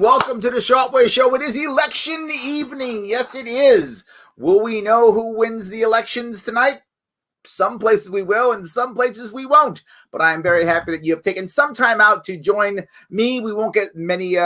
welcome to the Sharpe Way Show. It is election evening. Yes, it is. Will we know who wins the elections tonight? Some places we will, and some places we won't. But I am very happy that you have taken some time out to join me. We won't get many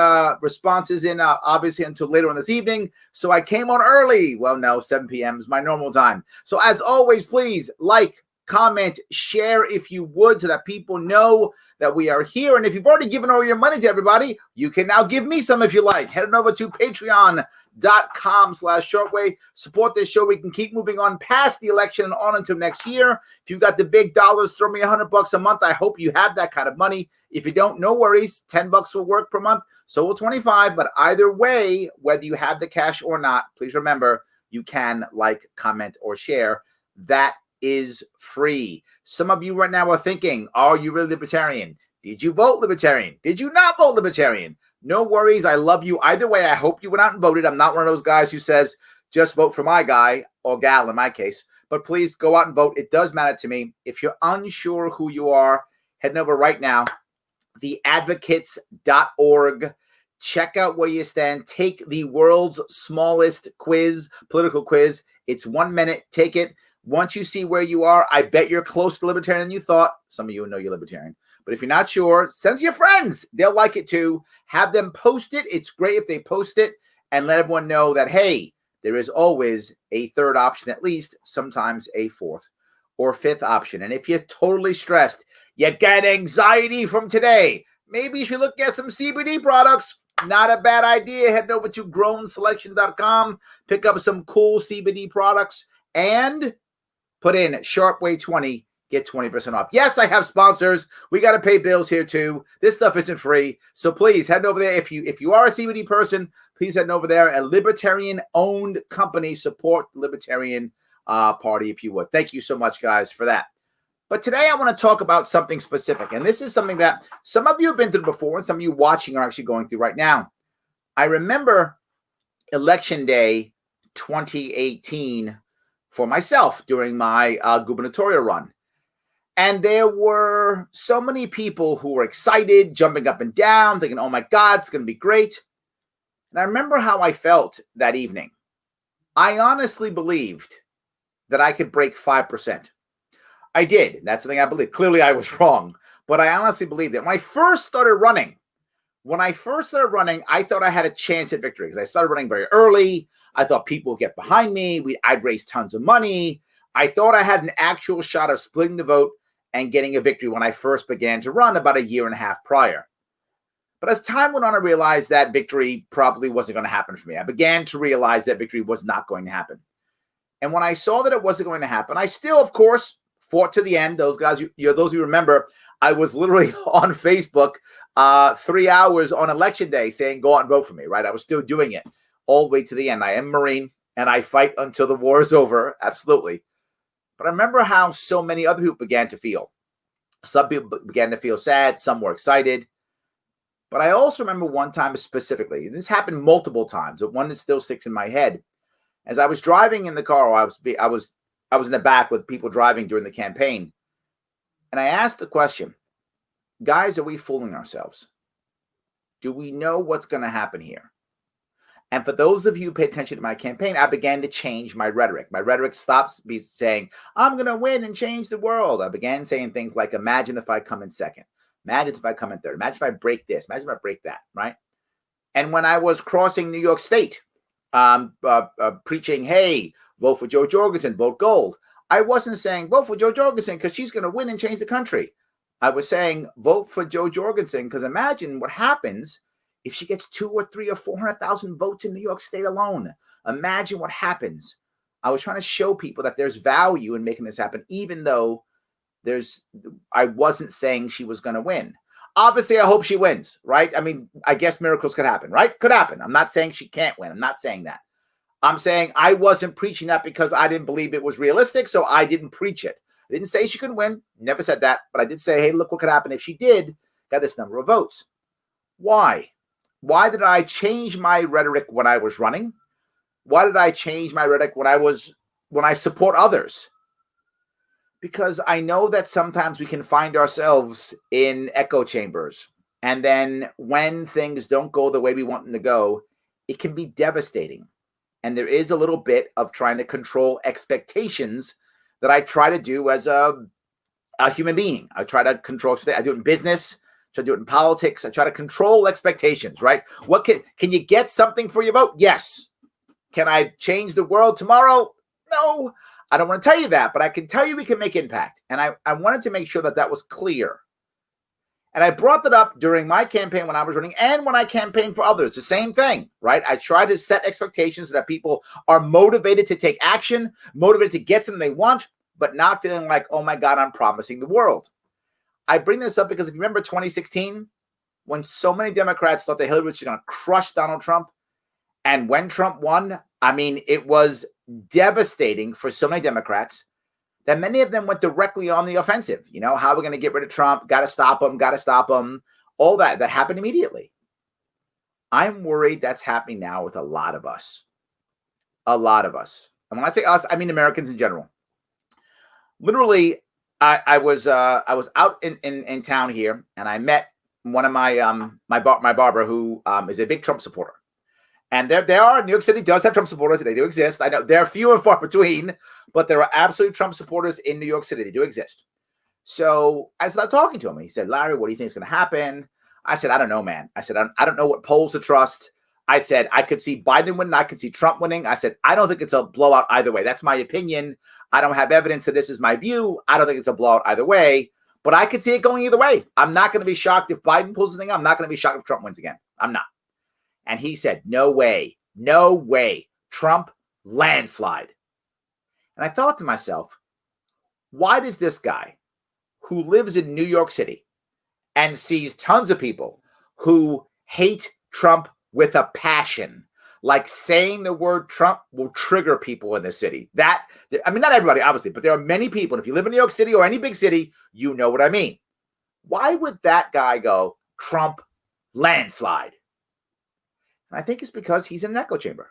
responses in, obviously, until later on this evening. So I came on early. Well, no, 7 p.m. is my normal time. So as always, please like, comment, share if you would, so that people know that we are here. And if you've already given all your money to everybody, you can now give me some if you like. Head on over to patreon.com/Sharpeway. Support this show. We can keep moving on past the election and on until next year. If you've got the big dollars, throw me $100 a month. I hope you have that kind of money. If you don't, no worries. $10 will work per month. So will 25. But either way, whether you have the cash or not, please remember you can like, comment, or share. That is free. Some of you right now are thinking, are you really libertarian? Did you vote libertarian? Did you not vote libertarian? No worries. I love you. Either way, I hope you went out and voted. I'm not one of those guys who says, just vote for my guy or gal in my case. But please go out and vote. It does matter to me. If you're unsure who you are, heading over right now, theadvocates.org. Check out where you stand. Take the world's smallest quiz, political quiz. It's 1 minute. Take it. Once you see where you are, I bet you're closer to libertarian than you thought. Some of you know you're libertarian. But if you're not sure, send it to your friends. They'll like it too. Have them post it. It's great if they post it and let everyone know that, hey, there is always a third option, at least, sometimes a fourth or fifth option. And if you're totally stressed, you get anxiety from today, maybe you should look at some CBD products. Not a bad idea. Head over to grownselection.com, pick up some cool CBD products, and put in Sharpe Way 20, get 20% off. Yes, I have sponsors. We got to pay bills here too. This stuff isn't free. So please head over there. If you are a CBD person, please head over there. A libertarian-owned company. Support the Libertarian Party if you would. Thank you so much, guys, for that. But today I want to talk about something specific. And this is something that some of you have been through before and some of you watching are actually going through right now. I remember Election Day 2018 for myself during my gubernatorial run. And there were so many people who were excited, jumping up and down, thinking, oh my God, it's going to be great. And I remember how I felt that evening. I honestly believed that I could break 5%. I did. That's something I believed. Clearly I was wrong, but I honestly believed it. When I first started running, I thought I had a chance at victory because I started running very early. I thought people would get behind me. I'd raise tons of money. I thought I had an actual shot of splitting the vote and getting a victory when I first began to run about a year and a half prior. But as time went on, I realized that victory probably wasn't going to happen for me. I began to realize that victory was not going to happen. And when I saw that it wasn't going to happen, I still, of course, fought to the end. Those guys, those who remember, I was literally on Facebook 3 hours on election day saying, go out and vote for me, right? I was still doing it all the way to the end. I am a Marine and I fight until the war is over. Absolutely. But I remember how so many other people began to feel. Some people began to feel sad. Some were excited. But I also remember one time specifically, and this happened multiple times, but one that still sticks in my head. As I was driving in the car, I was in the back with people driving during the campaign. And I asked the question, guys, are we fooling ourselves? Do we know what's going to happen here? And for those of you who pay attention to my campaign, I began to change my rhetoric. My rhetoric stops me saying, I'm going to win and change the world. I began saying things like, imagine if I come in second. Imagine if I come in third. Imagine if I break this. Imagine if I break that, right? And when I was crossing New York State, preaching, hey, vote for Jo Jorgensen, vote gold, I wasn't saying, vote for Jo Jorgensen because she's going to win and change the country. I was saying, vote for Jo Jorgensen because imagine what happens if she gets 2 or 3 or 400,000 votes in New York State alone. Imagine what happens. I was trying to show people that there's value in making this happen, even though I wasn't saying she was going to win. Obviously, I hope she wins, right? I mean, I guess miracles could happen, right? Could happen. I'm not saying she can't win. I'm not saying that. I'm saying I wasn't preaching that because I didn't believe it was realistic, so I didn't preach it. I didn't say she could win. Never said that. But I did say, hey, look what could happen if she did get this number of votes. Why? Why did I change my rhetoric when I was running? Why did I change my rhetoric when I support others? Because I know that sometimes we can find ourselves in echo chambers. And then when things don't go the way we want them to go, it can be devastating. And there is a little bit of trying to control expectations that I try to do as a human being. I try to control. I do it in business. I try to do it in politics. I try to control expectations, right? What can you get something for your vote? Yes. Can I change the world tomorrow? No. I don't want to tell you that, but I can tell you we can make impact. And I wanted to make sure that that was clear. And I brought that up during my campaign when I was running and when I campaigned for others. The same thing, right? I try to set expectations so that people are motivated to take action, motivated to get something they want, but not feeling like, oh my God, I'm promising the world. I bring this up because if you remember 2016, when so many Democrats thought that Hillary was going to crush Donald Trump, and when Trump won, I mean, it was devastating for so many Democrats that many of them went directly on the offensive. You know, how are we going to get rid of Trump? Got to stop him. All that happened immediately. I'm worried that's happening now with a lot of us. A lot of us. And when I say us, I mean Americans in general. Literally, I was out in town here, and I met one of my barber who is a big Trump supporter. And there are, New York City does have Trump supporters. They do exist. I know they're few and far between, but there are absolute Trump supporters in New York City. They do exist. So I started talking to him. He said, Larry, what do you think is going to happen? I said, I don't know, man. I said, I don't know what polls to trust. I said, I could see Biden winning. I could see Trump winning. I said, I don't think it's a blowout either way. That's my opinion. I don't have evidence that this is my view. I don't think it's a blowout either way, but I could see it going either way. I'm not going to be shocked if Biden pulls the thing. I'm not going to be shocked if Trump wins again. I'm not. And he said, no way, Trump landslide. And I thought to myself, why does this guy who lives in New York City and sees tons of people who hate Trump with a passion, like saying the word Trump will trigger people in the city? That, I mean, not everybody, obviously, but there are many people. And if you live in New York City or any big city, you know what I mean. Why would that guy go Trump landslide? And I think it's because he's in an echo chamber.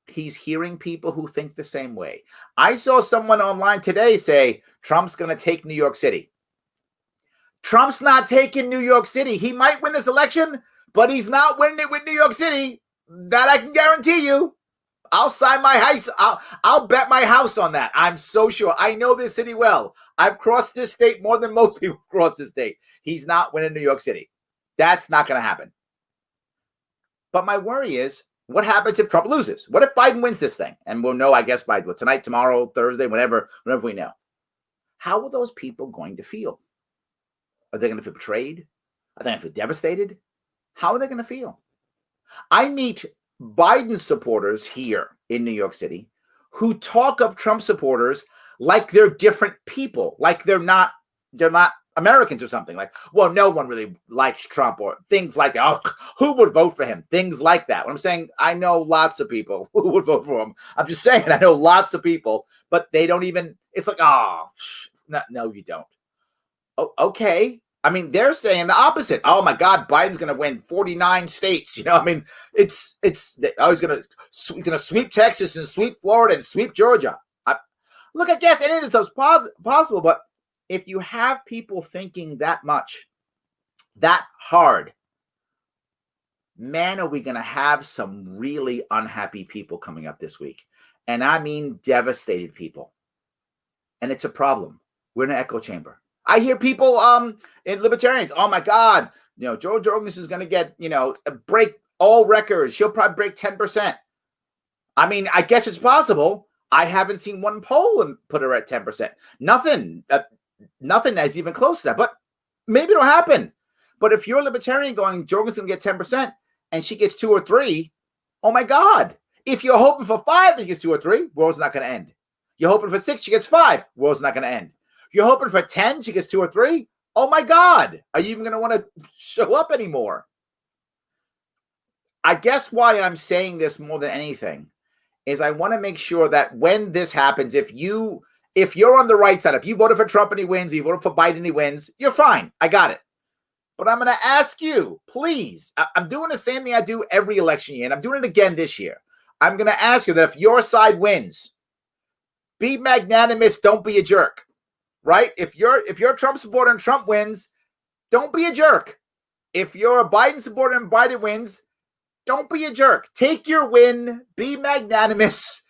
He's hearing people who think the same way. I saw someone online today say, Trump's going to take New York City. Trump's not taking New York City. He might win this election, but he's not winning it with New York City. That I can guarantee you. I'll sign my house. I'll bet my house on that. I'm so sure. I know this city well. I've crossed this state more than most people cross this state. He's not winning New York City. That's not going to happen. But my worry is, what happens if Trump loses? What if Biden wins this thing? And we'll know, I guess, by tonight, tomorrow, Thursday, whenever we know. How are those people going to feel? Are they going to feel betrayed? Are they going to feel devastated? How are they going to feel? I meet Biden supporters here in New York City who talk of Trump supporters like they're different people, like they're not Americans or something. Like, well, no one really likes Trump or things like that. Oh, who would vote for him? Things like that. What I'm saying, I know lots of people who would vote for him. I'm just saying, I know lots of people, but they don't even, it's like, oh, no, you don't. Oh, okay. I mean, they're saying the opposite. Oh my God, Biden's going to win 49 states. You know, I mean, he's going to sweep Texas and sweep Florida and sweep Georgia. Look, I guess any of this stuff's possible, but if you have people thinking that much, that hard, man, are we going to have some really unhappy people coming up this week. And I mean devastated people. And it's a problem. We're in an echo chamber. I hear people in libertarians, oh my God, Joe Jorgensen is going to get, break all records. She'll probably break 10%. I mean, I guess it's possible. I haven't seen one poll and put her at 10%. Nothing that's even close to that, but maybe it'll happen. But if you're a libertarian going, Jorgensen will get 10% and she gets 2 or 3, oh my God. If you're hoping for 5 and she gets 2 or 3, world's not going to end. You're hoping for 6, she gets 5, world's not going to end. You're hoping for 10, she gets 2 or 3, oh my God. Are you even going to want to show up anymore? I guess why I'm saying this more than anything is I want to make sure that when this happens, if you're on the right side, if you voted for Trump and he wins, you voted for Biden and he wins, you're fine. I got it. But I'm going to ask you, please, I'm doing the same thing I do every election year, and I'm doing it again this year. I'm going to ask you that if your side wins, be magnanimous, don't be a jerk, right? If you're a Trump supporter and Trump wins, don't be a jerk. If you're a Biden supporter and Biden wins, don't be a jerk. Take your win. Be magnanimous,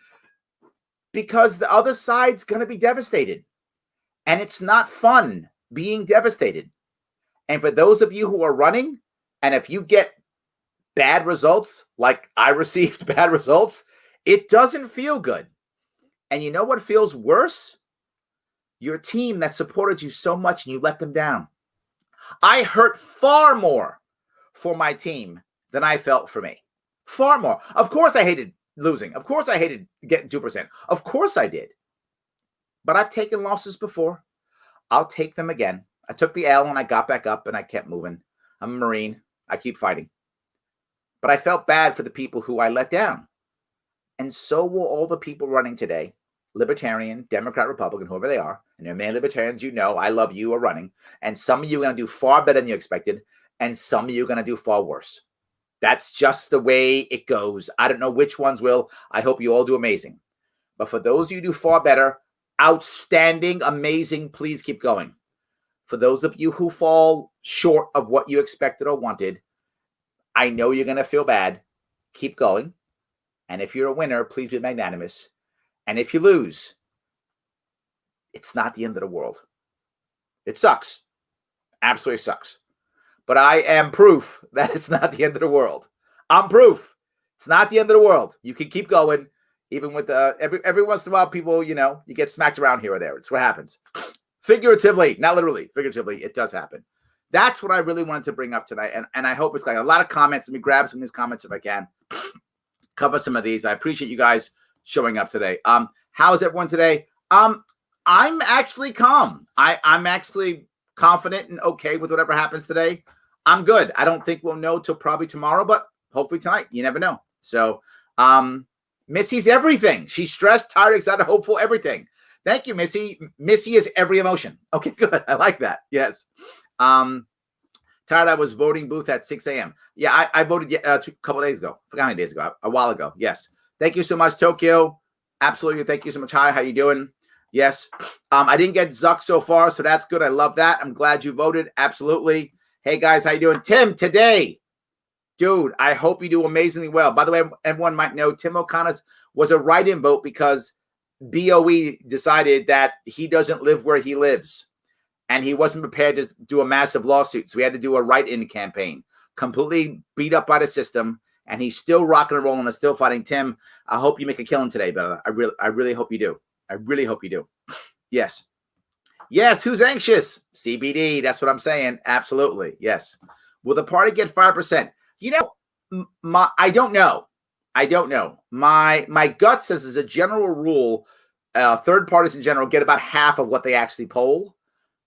because the other side's going to be devastated. And it's not fun being devastated. And for those of you who are running, and if you get bad results, like I received bad results, it doesn't feel good. And you know what feels worse? Your team that supported you so much and you let them down. I hurt far more for my team than I felt for me. Far more. Of course I hated losing. Of course I hated getting 2%. Of course I did. But I've taken losses before. I'll take them again. I took the L and I got back up and I kept moving. I'm a Marine. I keep fighting. But I felt bad for the people who I let down. And so will all the people running today, Libertarian, Democrat, Republican, whoever they are. And there are many Libertarians you know, I love you, are running. And some of you are going to do far better than you expected. And some of you are going to do far worse. That's just the way it goes. I don't know which ones will. I hope you all do amazing. But for those of you who do far better, outstanding, amazing, please keep going. For those of you who fall short of what you expected or wanted, I know you're going to feel bad. Keep going. And if you're a winner, please be magnanimous. And if you lose, it's not the end of the world. It sucks. Absolutely sucks. But I am proof that it's not the end of the world. I'm proof. It's not the end of the world. You can keep going. Even with every once in a while, people, you get smacked around here or there. It's what happens. Figuratively, not literally, figuratively, it does happen. That's what I really wanted to bring up tonight. And I hope it's like a lot of comments. Let me grab some of these comments if I can. Cover some of these. I appreciate you guys showing up today. How is everyone today? I'm actually calm. I'm actually confident and okay with whatever happens today. I'm good. I don't think we'll know till probably tomorrow, but hopefully tonight. You never know. So, Missy's everything. She's stressed, tired, excited, hopeful, everything. Thank you, Missy. Missy is every emotion. Okay, good. I like that. Yes. Tired. I was voting booth at 6 a.m. Yeah, I voted a couple of days ago. I forgot how many days ago. A while ago. Yes. Thank you so much, Tokyo. Absolutely. Thank you so much. Hi, how you doing? Yes. I didn't get Zuck so far, so that's good. I love that. I'm glad you voted. Absolutely. Hey, guys, how you doing? Tim, today. Dude, I hope you do amazingly well. By the way, everyone might know Tim O'Connor's was a write-in vote because BOE decided that he doesn't live where he lives. And he wasn't prepared to do a massive lawsuit. So we had to do a write-in campaign. Completely beat up by the system. And he's still rocking and rolling and still fighting. Tim, I hope you make a killing today, brother. I really hope you do. I really hope you do. Yes. Yes, who's anxious? CBD, that's what I'm saying. Absolutely. Yes. Will the party get 5%? I don't know. My gut says as a general rule, third parties in general get about half of what they actually poll.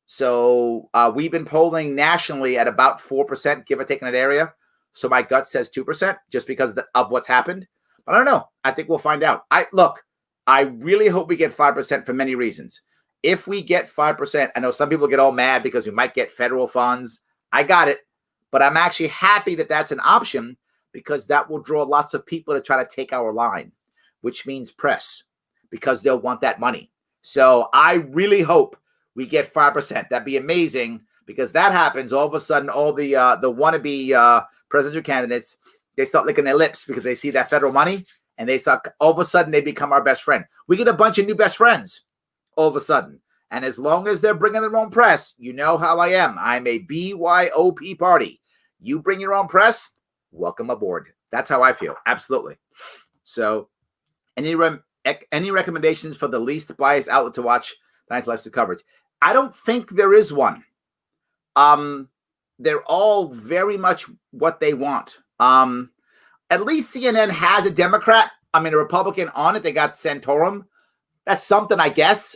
So we've been polling nationally at about 4%, give or take in that area. So my gut says 2% just because of what's happened. But I don't know. I think we'll find out. I really hope we get 5% for many reasons. If we get 5%, I know some people get all mad because we might get federal funds. I got it. But I'm actually happy that that's an option because that will draw lots of people to try to take our line, which means press, because they'll want that money. So I really hope we get 5%. That'd be amazing because that happens. All of a sudden, all the wannabe presidential candidates, they start licking their lips because they see that federal money and they start, all of a sudden, they become our best friend. We get a bunch of new best friends all of a sudden. And as long as they're bringing their own press, you know how I am. I'm a BYOP party. You bring your own press, welcome aboard. That's how I feel. Absolutely. So any recommendations for the least biased outlet to watch tonight's live coverage? I don't think there is one. They're all very much what they want. At least CNN has a Democrat, a Republican on it. They got Santorum. That's something, I guess.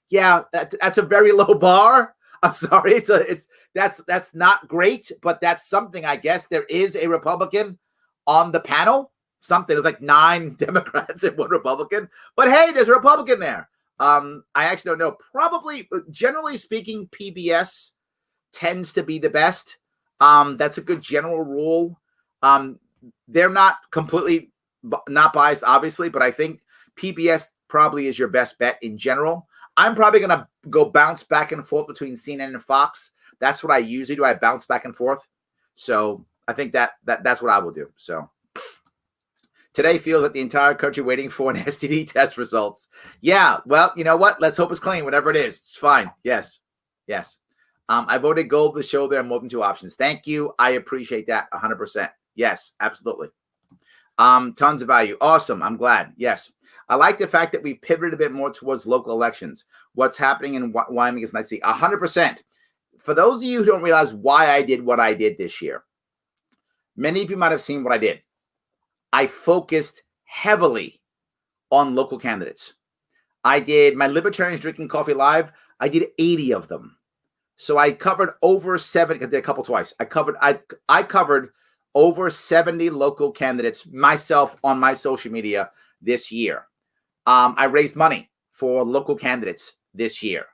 Yeah, that's a very low bar. I'm sorry. That's not great, but that's something, I guess. There is a Republican on the panel. Something. There's like 9 Democrats and 1 Republican. But hey, there's a Republican there. I actually don't know. Probably, generally speaking, PBS tends to be the best. That's a good general rule. They're not completely not biased, obviously, but I think PBS probably is your best bet in general. I'm probably going to go bounce back and forth between CNN and Fox, That's what I usually do. I bounce back and forth. So I think that's what I will do. So today feels like the entire country waiting for an STD test results. Yeah, well, you know what? Let's hope it's clean, whatever it is. It's fine. Yes. I voted gold to show there are more than 2 options. Thank you. I appreciate that 100%. Yes, absolutely. Tons of value. Awesome. I'm glad. Yes. I like the fact that we pivoted a bit more towards local elections. What's happening in Wyoming is nice to see. 100%. For those of you who don't realize why I did what I did this year, many of you might have seen what I did. I focused heavily on local candidates. I did my Libertarians Drinking Coffee Live. I did 80 of them. So I covered over 70. I did a couple twice. I covered over 70 local candidates myself on my social media this year. I raised money for local candidates this year.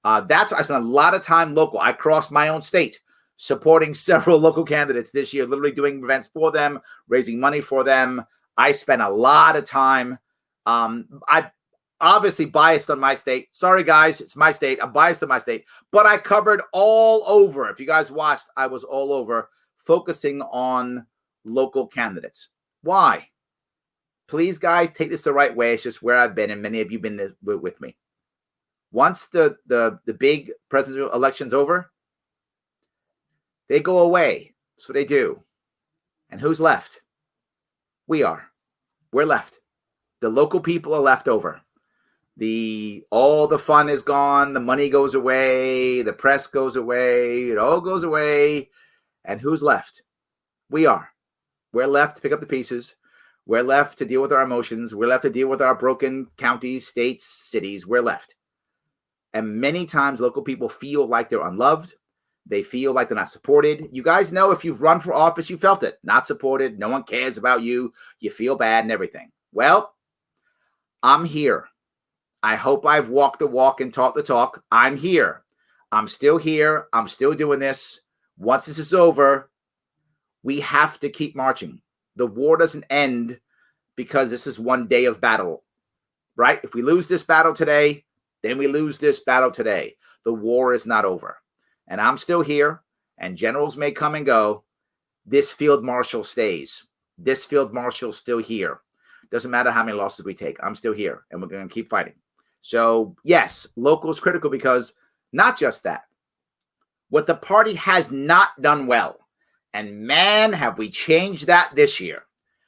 I spent a lot of time local. I crossed my own state supporting several local candidates this year, literally doing events for them, raising money for them. I spent a lot of time. I obviously biased on my state. Sorry, guys, it's my state. I'm biased on my state, but I covered all over. If you guys watched, I was all over focusing on local candidates. Why? Please, guys, take this the right way. It's just where I've been, and many of you have been with me. Once the big presidential election's over, they go away. That's what they do. And who's left? We are. We're left. The local people are left over. All the fun is gone. The money goes away. The press goes away. It all goes away. And who's left? We are. We're left to pick up the pieces. We're left to deal with our emotions. We're left to deal with our broken counties, states, cities. We're left. And many times local people feel like they're unloved. They feel like they're not supported. You guys know if you've run for office, you felt it. Not supported. No one cares about you. You feel bad and everything. Well, I'm here. I hope I've walked the walk and talked the talk. I'm here. I'm still here. I'm still doing this. Once this is over, we have to keep marching. The war doesn't end because this is one day of battle, right? If we lose this battle today, then we lose this battle today. The war is not over. And I'm still here, and generals may come and go. This field marshal stays. This field marshal's still here. Doesn't matter how many losses we take. I'm still here, and we're going to keep fighting. So, yes, local is critical because not just that. What the party has not done well, and man, have we changed that this year.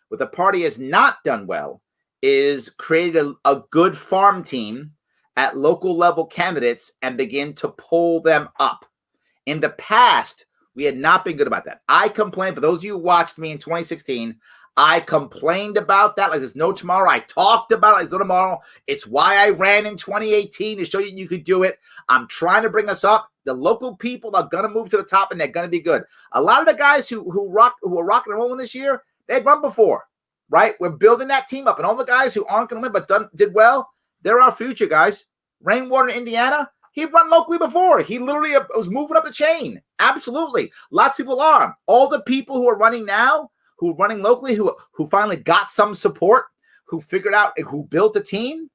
What the party has not done well is created a good farm team at local level candidates and begin to pull them up. In the past, we had not been good about that. I complained, for those of you who watched me in 2016, I complained about that like there's no tomorrow. I talked about it like there's no tomorrow. It's why I ran in 2018 to show you could do it. I'm trying to bring us up. The local people are going to move to the top, and they're going to be good. A lot of the guys who are rocking and rolling this year, they'd run before, right? We're building that team up. And all the guys who aren't going to win but did well, they're our future, guys. Rainwater in Indiana, he'd run locally before. He literally was moving up the chain. Absolutely. Lots of people are. All the people who are running now, who are running locally, who finally got some support, who figured out, who built a team,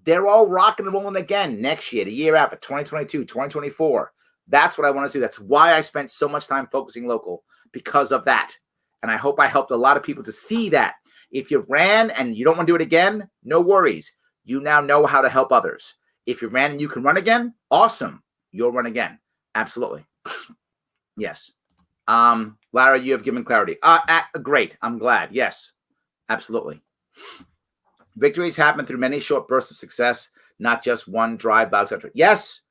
they're all rocking and rolling again next year, the year after, 2022, 2024. That's what I want to see. That's why I spent so much time focusing local, because of that. And I hope I helped a lot of people to see that. If you ran and you don't want to do it again, no worries. You now know how to help others. If you ran and you can run again, awesome. You'll run again. Absolutely. Yes. Larry, you have given clarity. Great. I'm glad. Yes, absolutely. Victories happen through many short bursts of success, not just one drive by, etc. Yes,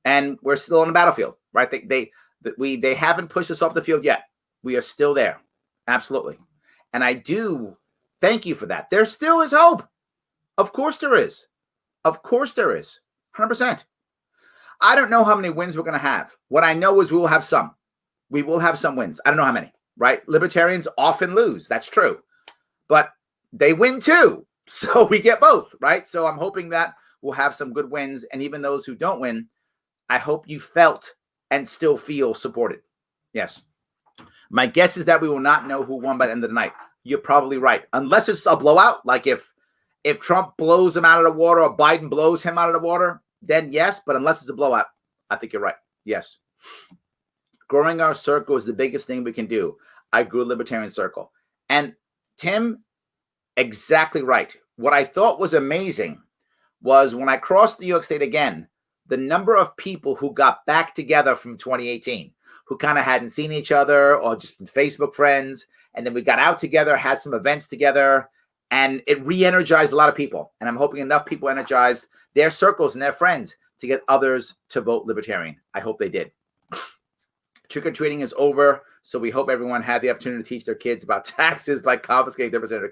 and we're still on the battlefield, right? They haven't pushed us off the field yet. We are still there. Absolutely. And I do thank you for that. There still is hope. Of course there is. Of course there is. 100%. I don't know how many wins we're going to have. What I know is we will have some. We will have some wins. I don't know how many, right? Libertarians often lose. That's true. But they win too. So we get both, right? So I'm hoping that we'll have some good wins. And even those who don't win, I hope you felt and still feel supported. Yes. My guess is that we will not know who won by the end of the night. You're probably right. Unless it's a blowout, like if Trump blows him out of the water or Biden blows him out of the water, then yes. But unless it's a blowout, I think you're right. Yes. Growing our circle is the biggest thing we can do. I grew a libertarian circle. And Tim, exactly right. What I thought was amazing was when I crossed New York State again, the number of people who got back together from 2018, who kind of hadn't seen each other or just been Facebook friends. And then we got out together, had some events together, and it re-energized a lot of people. And I'm hoping enough people energized their circles and their friends to get others to vote libertarian. I hope they did. Trick-or-treating is over, so we hope everyone had the opportunity to teach their kids about taxes by confiscating 30%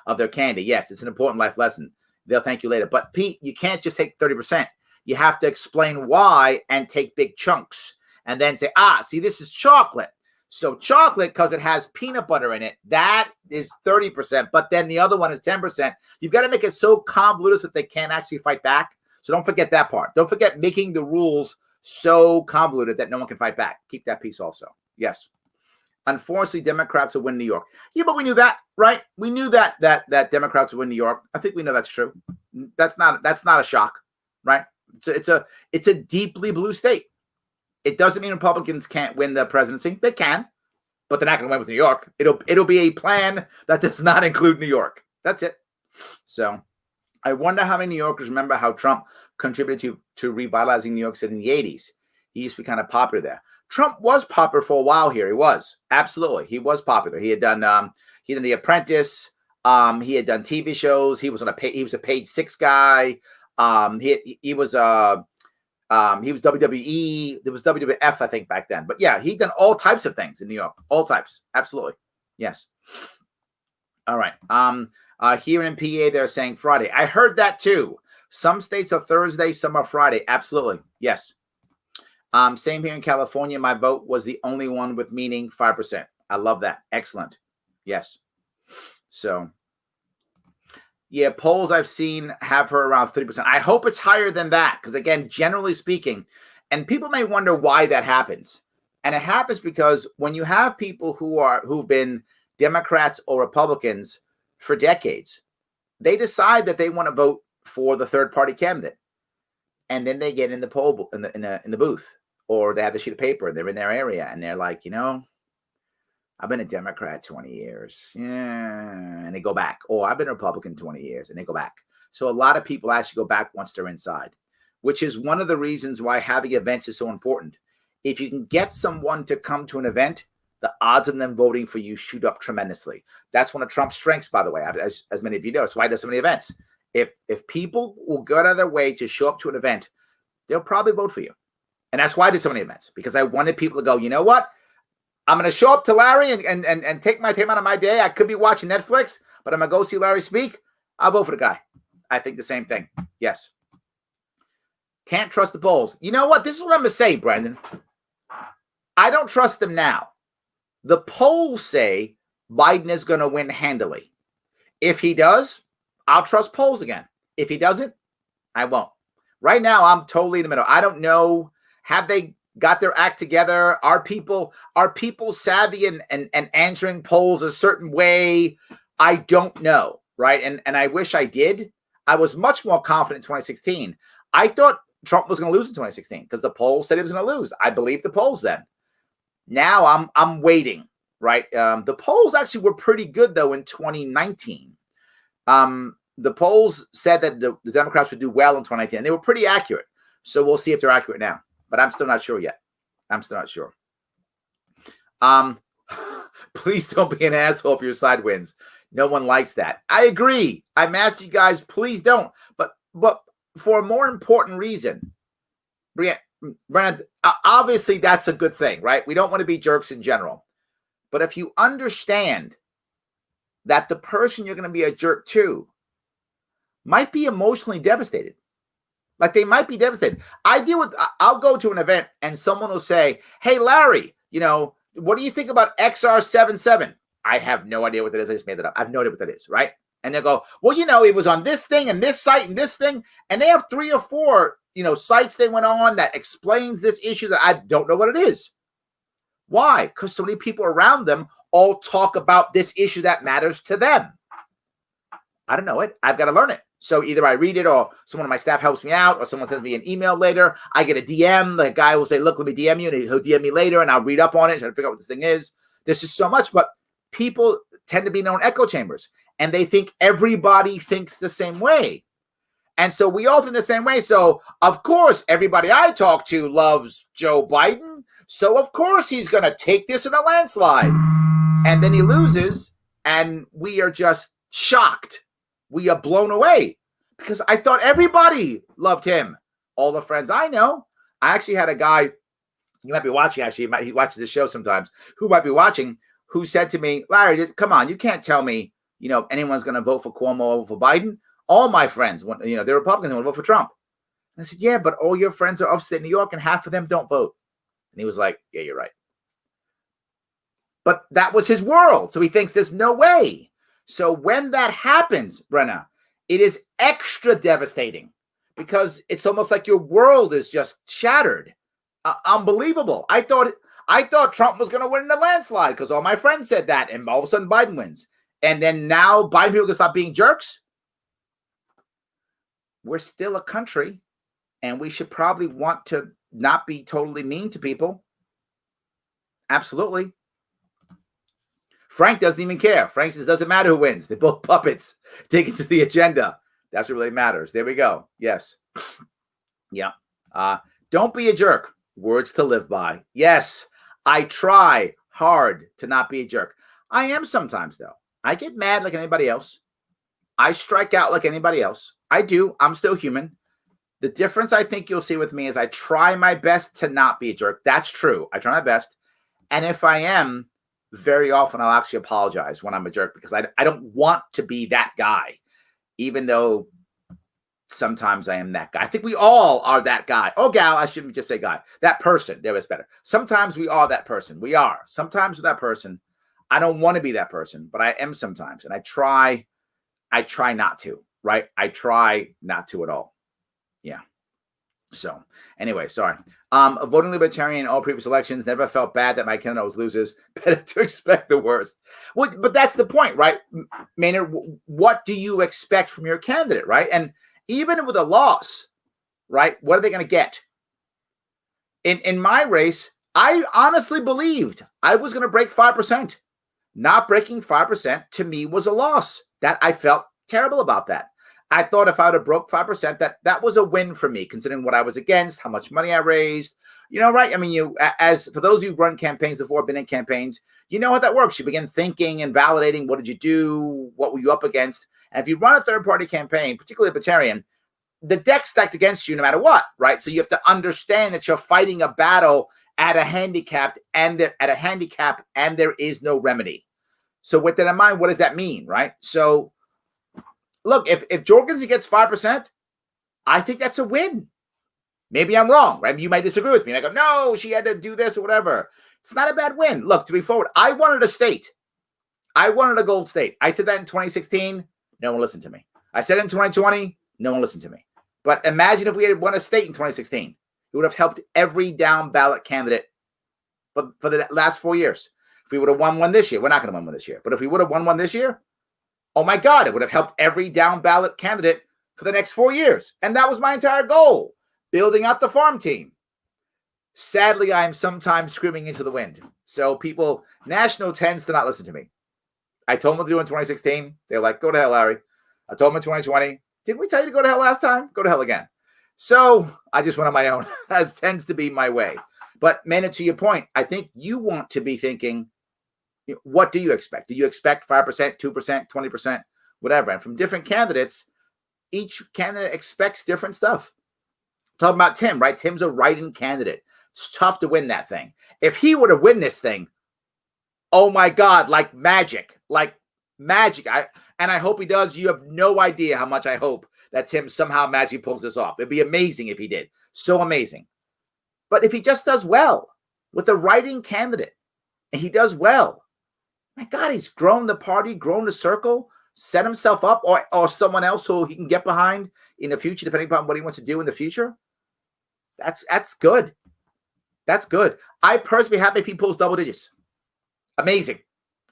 of their candy. Yes, it's an important life lesson. They'll thank you later. But Pete, you can't just take 30%. You have to explain why and take big chunks and then say, see, this is chocolate. So chocolate, because it has peanut butter in it, that is 30%. But then the other one is 10%. You've got to make it so convoluted that they can't actually fight back. So don't forget that part. Don't forget making the rules so convoluted that no one can fight back. Keep that piece also. Yes. Unfortunately, Democrats will win New York. Yeah, but we knew that, right? We knew that Democrats would win New York. I think we know that's true. That's not a shock, right? It's a deeply blue state. It doesn't mean Republicans can't win the presidency. They can, but they're not going to win with New York. It'll be a plan that does not include New York. That's it. So I wonder how many New Yorkers remember how Trump contributed to revitalizing New York City in the 80s. He used to be kind of popular there. Trump was popular for a while here. He was. Absolutely. He was popular. He had done The Apprentice. He had done TV shows. He was a Page 6 guy. He was WWE. There was WWF, I think, back then. But yeah, he'd done all types of things in New York. All types. Absolutely. Yes. All right. Here in PA, they're saying Friday. I heard that too. Some states are Thursday, some are Friday. Absolutely. Yes. Same here in California. My vote was the only one with meaning 5%. I love that. Excellent. Yes. So, yeah, polls I've seen have her around 30%. I hope it's higher than that because, again, generally speaking, and people may wonder why that happens. And it happens because when you have people who've been Democrats or Republicans for decades, they decide that they want to vote for the third party candidate. And then they get in the poll in the booth, or they have a sheet of paper and they're in their area and they're like, I've been a Democrat 20 years. Yeah. And they go back. Oh, I've been a Republican 20 years and they go back. So a lot of people actually go back once they're inside, which is one of the reasons why having events is so important. If you can get someone to come to an event, the odds of them voting for you shoot up tremendously. That's one of Trump's strengths, by the way, as many of you know. That's why he does so many events. If people will go out of their way to show up to an event, they'll probably vote for you. And that's why I did so many events, because I wanted people to go, you know what? I'm going to show up to Larry and take my time out of my day. I could be watching Netflix, but I'm going to go see Larry speak. I'll vote for the guy. I think the same thing. Yes. Can't trust the polls. You know what? This is what I'm going to say, Brandon. I don't trust them now. The polls say Biden is going to win handily. If he does, I'll trust polls again. If he doesn't, I won't. Right now, I'm totally in the middle. I don't know. Have they got their act together? Are people savvy and answering polls a certain way? I don't know, right? And I wish I did. I was much more confident in 2016. I thought Trump was going to lose in 2016 because the polls said he was going to lose. I believed the polls then. Now I'm waiting, right? The polls actually were pretty good though in 2019. The polls said that the Democrats would do well in 2019. And they were pretty accurate. So we'll see if they're accurate now. But I'm still not sure yet. I'm still not sure. Please don't be an asshole if your side wins. No one likes that. I agree. I'm asking you guys, please don't. But for a more important reason, Brandon, obviously that's a good thing, right? We don't want to be jerks in general. But if you understand that the person you're going to be a jerk to might be emotionally devastated. Like they might be devastated. I'll go to an event and someone will say, hey, Larry, what do you think about XR77? I have no idea what that is. I just made that up. I have no idea what that is, right? And they'll go, well, it was on this thing and this site and this thing. And they have 3 or 4, sites they went on that explains this issue that I don't know what it is. Why? Because so many people around them all talk about this issue that matters to them. I don't know it. I've got to learn it. So either I read it or someone on my staff helps me out or someone sends me an email later. I get a DM. The guy will say, look, let me DM you. And he'll DM me later and I'll read up on it, try to figure out what this thing is. This is so much. But people tend to be in their own echo chambers and they think everybody thinks the same way. And so we all think the same way. So, of course, everybody I talk to loves Joe Biden. So, of course, he's going to take this in a landslide. And then he loses, and we are just shocked. We are blown away because I thought everybody loved him. All the friends I know. I actually had a guy, you might be watching, actually, he watches the show sometimes, who might be watching, who said to me, Larry, come on, you can't tell me, anyone's going to vote for Cuomo or for Biden. All my friends, they're Republicans, want to vote for Trump. And I said, yeah, but all your friends are upstate New York and half of them don't vote. And he was like, yeah, you're right. But that was his world. So he thinks there's no way. So when that happens, Brenna, it is extra devastating because it's almost like your world is just shattered. Unbelievable. I thought Trump was going to win in a landslide because all my friends said that. And all of a sudden Biden wins. And then now Biden people can stop being jerks. We're still a country, and we should probably want to not be totally mean to people. Absolutely. Frank doesn't even care. Frank says, it doesn't matter who wins. They're both puppets. Take it to the agenda. That's what really matters. There we go. Yes. Yeah. Don't be a jerk. Words to live by. Yes. I try hard to not be a jerk. I am sometimes, though. I get mad like anybody else. I strike out like anybody else. I do. I'm still human. The difference I think you'll see with me is I try my best to not be a jerk. That's true. I try my best. And if I am, very often I'll actually apologize when I'm a jerk because I don't want to be that guy, even though sometimes I am that guy. I think we all are that guy. Oh, gal, I shouldn't just say guy. That person. There is better. Sometimes we are that person. We are. Sometimes that person. I don't want to be that person, but I am sometimes. And I try not to. Right? I try not to at all. Yeah. So anyway, sorry. Voting Libertarian in all previous elections, never felt bad that my candidate always loses. Better to expect the worst. Well, but that's the point, right? Maynard, what do you expect from your candidate, right? And even with a loss, right, what are they going to get? In my race, I honestly believed I was going to break 5%. Not breaking 5% to me was a loss. That I felt terrible about that. I thought if I would have broke 5%, that was a win for me, considering what I was against, how much money I raised. Right? I mean, as for those who've run campaigns before, been in campaigns, you know how that works. You begin thinking and validating, what did you do? What were you up against? And if you run a third-party campaign, particularly libertarian, the deck's stacked against you no matter what, right? So you have to understand that you're fighting a battle at a handicap, and there is no remedy. So with that in mind, what does that mean, right? So look, if Jorgensen gets 5%, I think that's a win. Maybe I'm wrong, right? You might disagree with me. I go, no, she had to do this or whatever. It's not a bad win. Look, to be forward, I wanted a state. I wanted a gold state. I said that in 2016. No one listened to me. I said it in 2020. No one listened to me. But imagine if we had won a state in 2016. It would have helped every down ballot candidate for the last 4 years. If we would have won one this year, we're not going to win one this year. But if we would have won one this year, oh my God, it would have helped every down ballot candidate for the next 4 years. And that was my entire goal, building out the farm team. Sadly, I am sometimes screaming into the wind. So national tends to not listen to me. I told them to do it in 2016. They're like, go to hell, Larry. I told them in 2020, didn't we tell you to go to hell last time? Go to hell again. So I just went on my own, as tends to be my way. But Maynard, to your point, I think you want to be thinking, what do you expect? Do you expect 5%, 2%, 20%, whatever? And from different candidates, each candidate expects different stuff. Talking about Tim, right? Tim's a write-in candidate. It's tough to win that thing. If he were to win this thing, oh my God, like magic. I hope he does. You have no idea how much I hope that Tim somehow magically pulls this off. It'd be amazing if he did. So amazing. But if he just does well with the write-in candidate, and he does well, my God, he's grown the party, grown the circle, set himself up, or someone else who he can get behind in the future, depending upon what he wants to do in the future. That's good. That's good. I personally be happy if he pulls double digits. Amazing.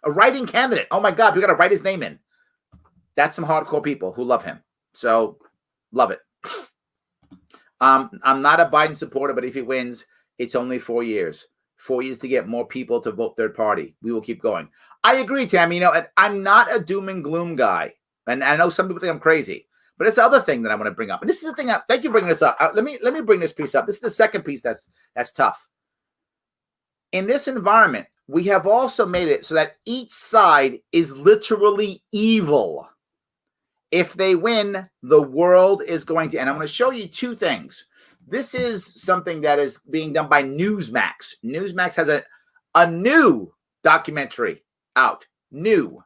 A write-in candidate. Oh my God, we got to write his name in. That's some hardcore people who love him. So love it. I'm not a Biden supporter, but if he wins, it's only 4 years. 4 years to get more people to vote third party. We will keep going. I agree, Tammy. You know, I'm not a doom and gloom guy. And I know some people think I'm crazy. But it's the other thing that I want to bring up. And this is the thing. Thank you for bringing this up. Let me bring this piece up. This is the second piece that's tough. In this environment, we have also made it so that each side is literally evil. If they win, the world is going to end. I'm going to show you two things. This is something that is being done by Newsmax. Newsmax has a new documentary out. New.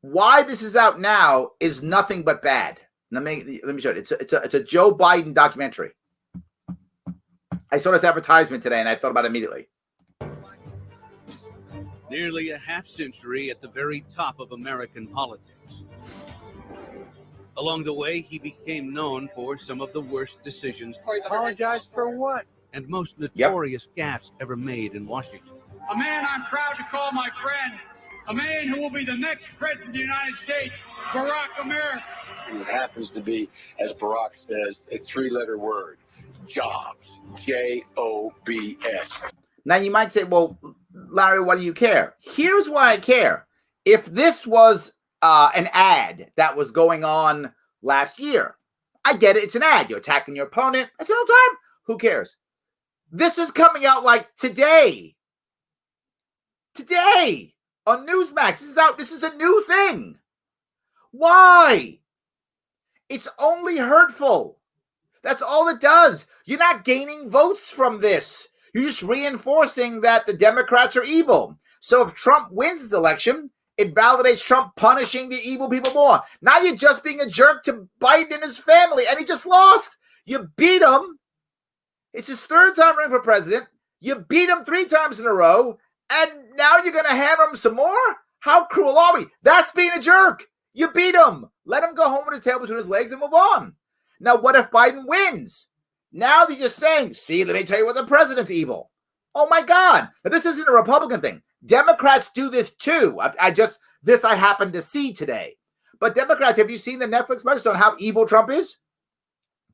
Why this is out now is nothing but bad. Let me show you. It's a Joe Biden documentary. I saw this advertisement today and I thought about it immediately. Nearly a half century at the very top of American politics. Along the way, he became known for some of the worst decisions. Apologize for what? And most notorious gaffes ever made in Washington. A man I'm proud to call my friend. A man who will be the next president of the United States, Barack America. It happens to be, as Barack says, a three-letter word, jobs, J-O-B-S. Now you might say, well, Larry, why do you care? Here's why I care. If this was an ad that was going on last year, I get it. It's an ad. You're attacking your opponent. I say all the time, who cares? This is coming out like today. Today on Newsmax. This is out. This is a new thing. Why? It's only hurtful. That's all it does. You're not gaining votes from this. You're just reinforcing that the Democrats are evil. So if Trump wins this election, it validates Trump punishing the evil people more. Now you're just being a jerk to Biden and his family, and he just lost. You beat him. It's his third time running for president. You beat him 3 times in a row, and now you're going to hammer him some more? How cruel are we? That's being a jerk. You beat him. Let him go home with his tail between his legs and move on. Now, what if Biden wins? Now they're just saying, see, let me tell you what, the president's evil. Oh, my God. Now, this isn't a Republican thing. Democrats do this, too. I happened to see today. But Democrats, have you seen the Netflix special on how evil Trump is?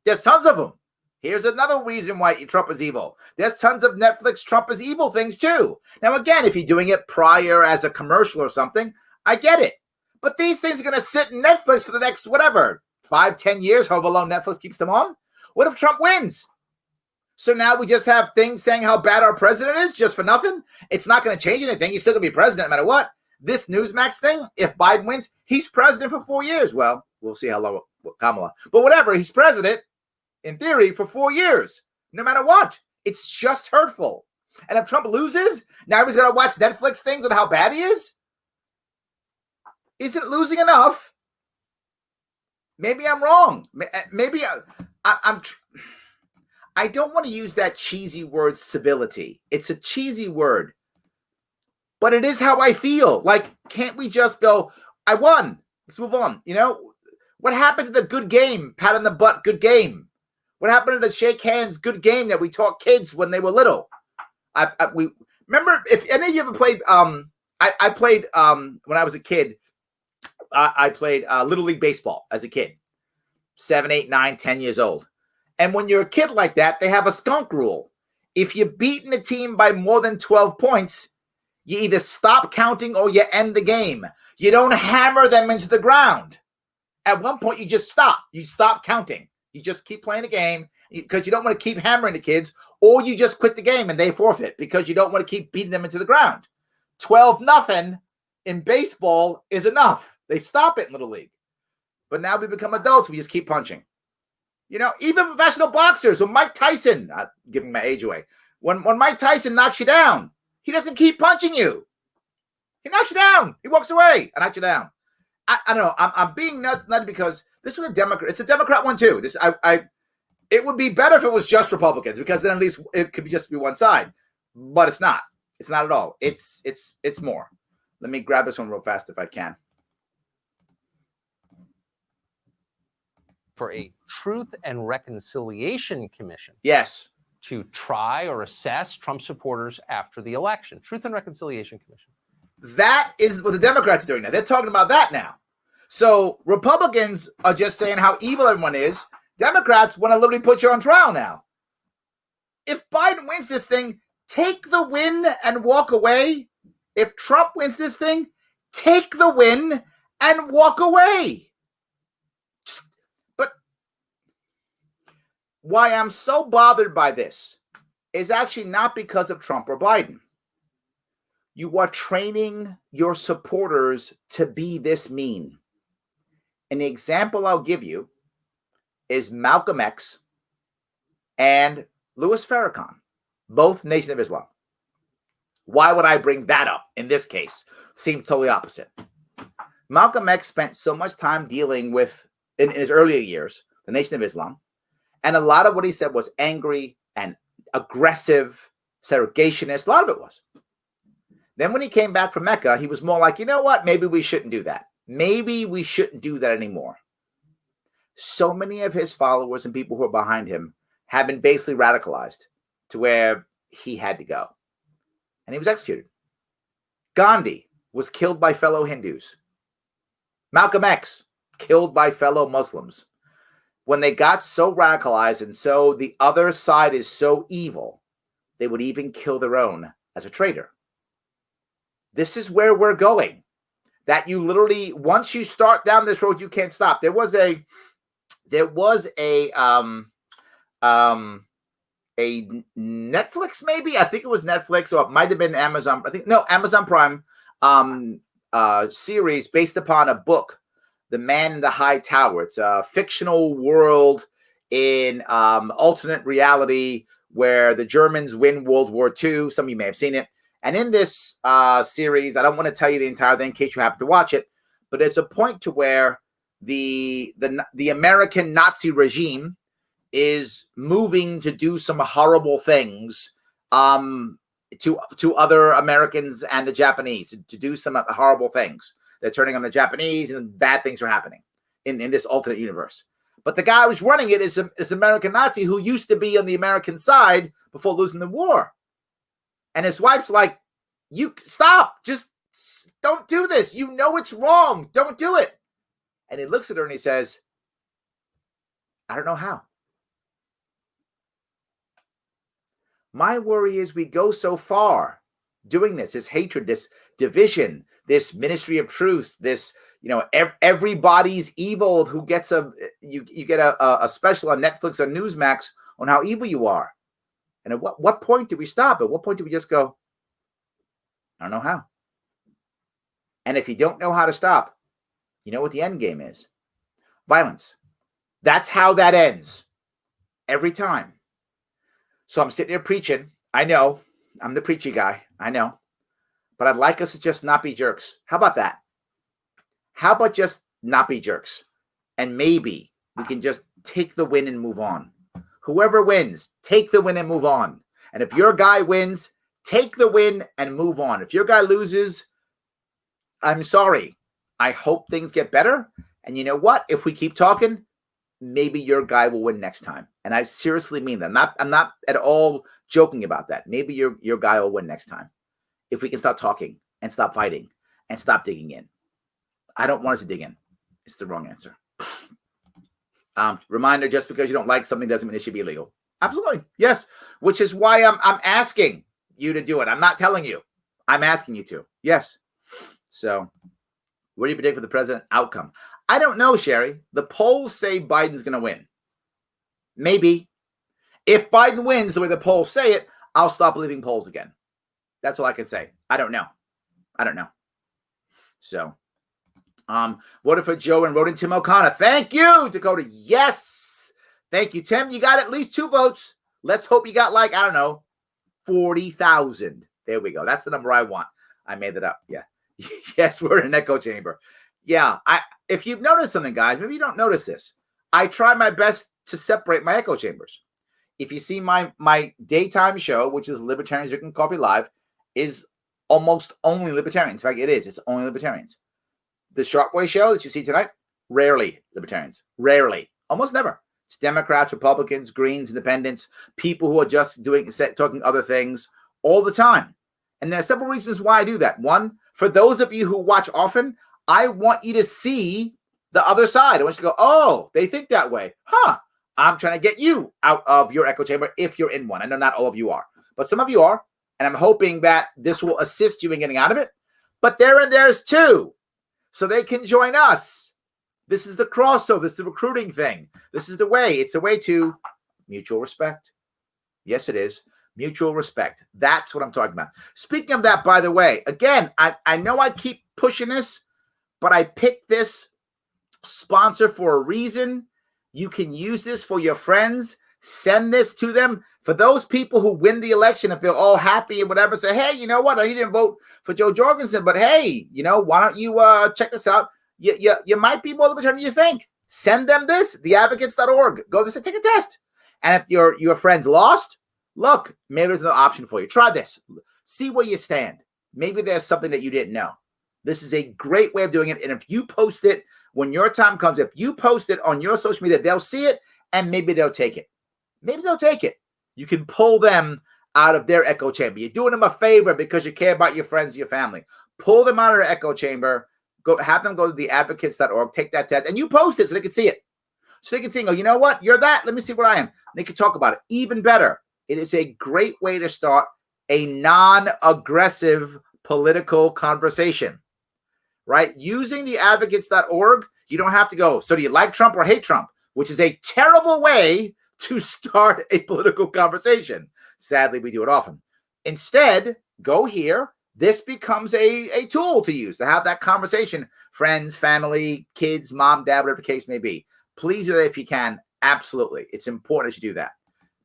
There's tons of them. Here's another reason why Trump is evil. There's tons of Netflix Trump is evil things, too. Now, again, if you're doing it prior as a commercial or something, I get it. But these things are going to sit in Netflix for the next, 5-10 years, however long Netflix keeps them on. What if Trump wins? So now we just have things saying how bad our president is just for nothing? It's not going to change anything. He's still going to be president no matter what. This Newsmax thing, if Biden wins, he's president for 4 years. Well, we'll see how long Kamala. But whatever, he's president, in theory, for 4 years. No matter what. It's just hurtful. And if Trump loses, now he's going to watch Netflix things on how bad he is? Isn't losing enough? Maybe I'm wrong. Maybe I don't want to use that cheesy word civility. It's a cheesy word. But it is how I feel. Like, can't we just go, I won. Let's move on. You know, what happened to the good game? Pat on the butt, good game. What happened to the shake hands, good game that we taught kids when they were little? We remember, if any of you ever played, I played, when I was a kid, I played Little League Baseball as a kid. 7, 8, 9, 10 years old. And when you're a kid like that, they have a skunk rule. If you're beating a team by more than 12 points, you either stop counting or you end the game. You don't hammer them into the ground. At one point, you just stop. You stop counting. You just keep playing the game because you don't want to keep hammering the kids, or you just quit the game and they forfeit because you don't want to keep beating them into the ground. 12-0 in baseball is enough. They stop it in Little League. But now we become adults. We just keep punching. You know, even professional boxers, when Mike Tyson, not giving my age away, when Mike Tyson knocks you down, he doesn't keep punching you. He knocks you down. He walks away and knocks you down. I don't know. I'm being nutty because this was a Democrat. It's a Democrat one too. It would be better if it was just Republicans because then at least it could just be one side. But it's not. It's not at all. It's more. Let me grab this one real fast if I can. For a Truth and Reconciliation Commission. Yes. To try or assess Trump supporters after the election. Truth and Reconciliation Commission. That is what the Democrats are doing now. They're talking about that now. So Republicans are just saying how evil everyone is. Democrats want to literally put you on trial now. If Biden wins this thing, take the win and walk away. If Trump wins this thing, take the win and walk away. But why I'm so bothered by this is actually not because of Trump or Biden. You are training your supporters to be this mean. And the example I'll give you is Malcolm X and Louis Farrakhan, both Nation of Islam. Why would I bring that up in this case? Seems totally opposite. Malcolm X spent so much time dealing with, in his earlier years, the Nation of Islam. And a lot of what he said was angry and aggressive, segregationist. A lot of it was. Then when he came back from Mecca, he was more like, you know what? Maybe we shouldn't do that. Maybe we shouldn't do that anymore. So many of his followers and people who are behind him have been basically radicalized to where he had to go. And he was executed. Gandhi was killed by fellow Hindus. Malcolm X, killed by fellow Muslims. When they got so radicalized and so the other side is so evil, they would even kill their own as a traitor. This is where we're going. That you literally, once you start down this road, you can't stop. There was a Netflix, maybe, I think it was Netflix, or it might have been Amazon. Amazon Prime series based upon a book, The Man in the High Tower. It's a fictional world in alternate reality where the Germans win World War II. Some of you may have seen it. And in this series, I don't want to tell you the entire thing in case you happen to watch it, but there's a point to where the American Nazi regime is moving to do some horrible things to other Americans and the Japanese, to do some horrible things. They're turning on the Japanese and bad things are happening in this alternate universe. But the guy who's running it is American Nazi who used to be on the American side before losing the war. And his wife's like, you stop, just don't do this. You know it's wrong. Don't do it. And he looks at her and he says, I don't know how. My worry is we go so far doing this hatred, this division, this ministry of truth, this, everybody's evil who gets you get a special on Netflix or Newsmax on how evil you are. And at what point do we stop? At what point do we just go, I don't know how. And if you don't know how to stop, you know what the end game is? Violence. That's how that ends. Every time. So I'm sitting there preaching. I know. I'm the preachy guy. I know. But I'd like us to just not be jerks. How about that? How about just not be jerks? And maybe we can just take the win and move on. Whoever wins, take the win and move on. And if your guy wins, take the win and move on. If your guy loses, I'm sorry. I hope things get better. And you know what? If we keep talking, maybe your guy will win next time. And I seriously mean that. I'm not at all joking about that. Maybe your guy will win next time. If we can stop talking and stop fighting and stop digging in. I don't want us to dig in. It's the wrong answer. Reminder, just because you don't like something doesn't mean it should be illegal. Absolutely. Yes. Which is why I'm asking you to do it. I'm not telling you. I'm asking you to. Yes. So what do you predict for the president outcome? I don't know, Sherry. The polls say Biden's going to win. Maybe. If Biden wins the way the polls say it, I'll stop believing polls again. That's all I can say. I don't know. So, voted for Joe and wrote in Tim O'Connor. Thank you, Dakota. Yes. Thank you, Tim. You got at least 2 votes. Let's hope you got 40,000. There we go. That's the number I want. I made that up. Yeah. Yes, we're in an echo chamber. Yeah. If you've noticed something, guys, maybe you don't notice this. I try my best to separate my echo chambers. If you see my daytime show, which is Libertarians Drinking Coffee Live, is almost only libertarians. In fact, it is. It's only libertarians. The Sharpe Way show that you see tonight, rarely libertarians. Rarely. Almost never. It's Democrats, Republicans, Greens, Independents, people who are just talking other things all the time. And there are several reasons why I do that. One, for those of you who watch often, I want you to see the other side. I want you to go, oh, they think that way. Huh. I'm trying to get you out of your echo chamber if you're in one. I know not all of you are, but some of you are. And I'm hoping that this will assist you in getting out of it. But there's too. So they can join us. This is the crossover. This is the recruiting thing. This is the way. It's the way to mutual respect. Yes, it is. Mutual respect. That's what I'm talking about. Speaking of that, by the way, again, I know I keep pushing this, but I picked this sponsor for a reason. You can use this for your friends. Send this to them. For those people who win the election, if they're all happy and whatever, say, hey, you know what? I didn't vote for Joe Jorgensen, but hey, why don't you check this out? You might be more libertarian than you think. Send them this, theadvocates.org. Go this and take a test. And if your friends lost, look, maybe there's another option for you. Try this. See where you stand. Maybe there's something that you didn't know. This is a great way of doing it. And if you post it when your time comes, if you post it on your social media, they'll see it and maybe they'll take it. Maybe they'll take it. You can pull them out of their echo chamber. You're doing them a favor because you care about your friends, your family. Pull them out of their echo chamber. Go have them go to theadvocates.org, take that test, and you post it so they can see it. So they can see and go, you know what? You're that. Let me see what I am. They can talk about it. Even better, it is a great way to start a non-aggressive political conversation, right? Using theadvocates.org, you don't have to go, so do you like Trump or hate Trump? Which is a terrible way to start a political conversation. Sadly, we do it often. Instead, go here. This becomes a tool to use to have that conversation. Friends, family, kids, mom, dad, whatever the case may be. Please do that if you can. Absolutely. It's important that you do that.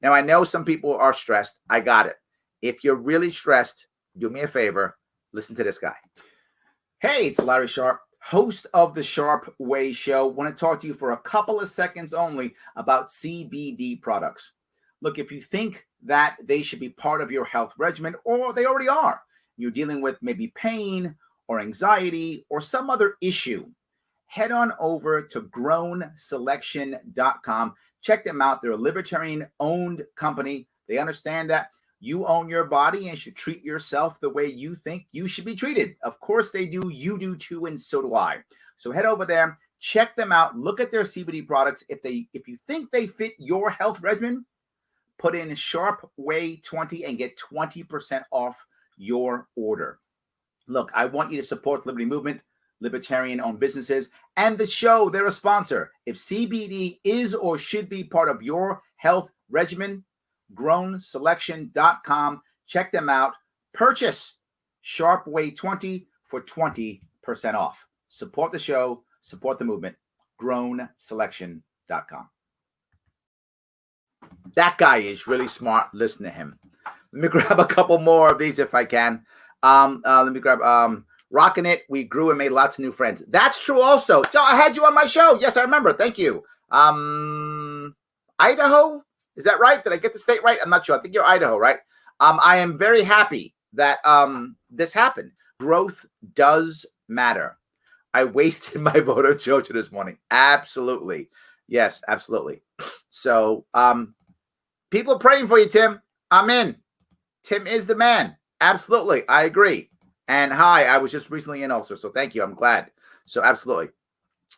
Now, I know some people are stressed. I got it. If you're really stressed, do me a favor. Listen to this guy. Hey, it's Larry Sharpe, host of the Sharpe Way show. Want to talk to you for a couple of seconds only about CBD products. Look, if you think that they should be part of your health regimen, or they already are, you're dealing with maybe pain or anxiety or some other issue, head on over to grownselection.com. Check them out. They're a libertarian-owned company. They understand that you own your body and should treat yourself the way you think you should be treated. Of course they do. You do too, and so do I. So head over there, check them out, look at their CBD products. If you think they fit your health regimen, put in Sharpe Way 20 and get 20% off your order. Look, I want you to support the Liberty Movement, libertarian-owned businesses, and the show. They're a sponsor. If CBD is or should be part of your health regimen, grownselection.com. Check them out. Purchase Sharpe Way 20 for 20% off. Support the show. Support the movement. grownselection.com. That guy is really smart. Listen to him. Let me grab a couple more of these if I can. Let me grab Rockin' It. We grew and made lots of new friends. That's true also. I had you on my show. Yes, I remember. Thank you. Idaho? Is that right? Did I get the state right? I'm not sure. I think you're Idaho, right? I am very happy that this happened. Growth does matter. I wasted my vote on Jojo this morning. Absolutely. Yes, absolutely. So people are praying for you, Tim. I'm in. Tim is the man. Absolutely. I agree. And hi, I was just recently in also. So thank you. I'm glad. So absolutely.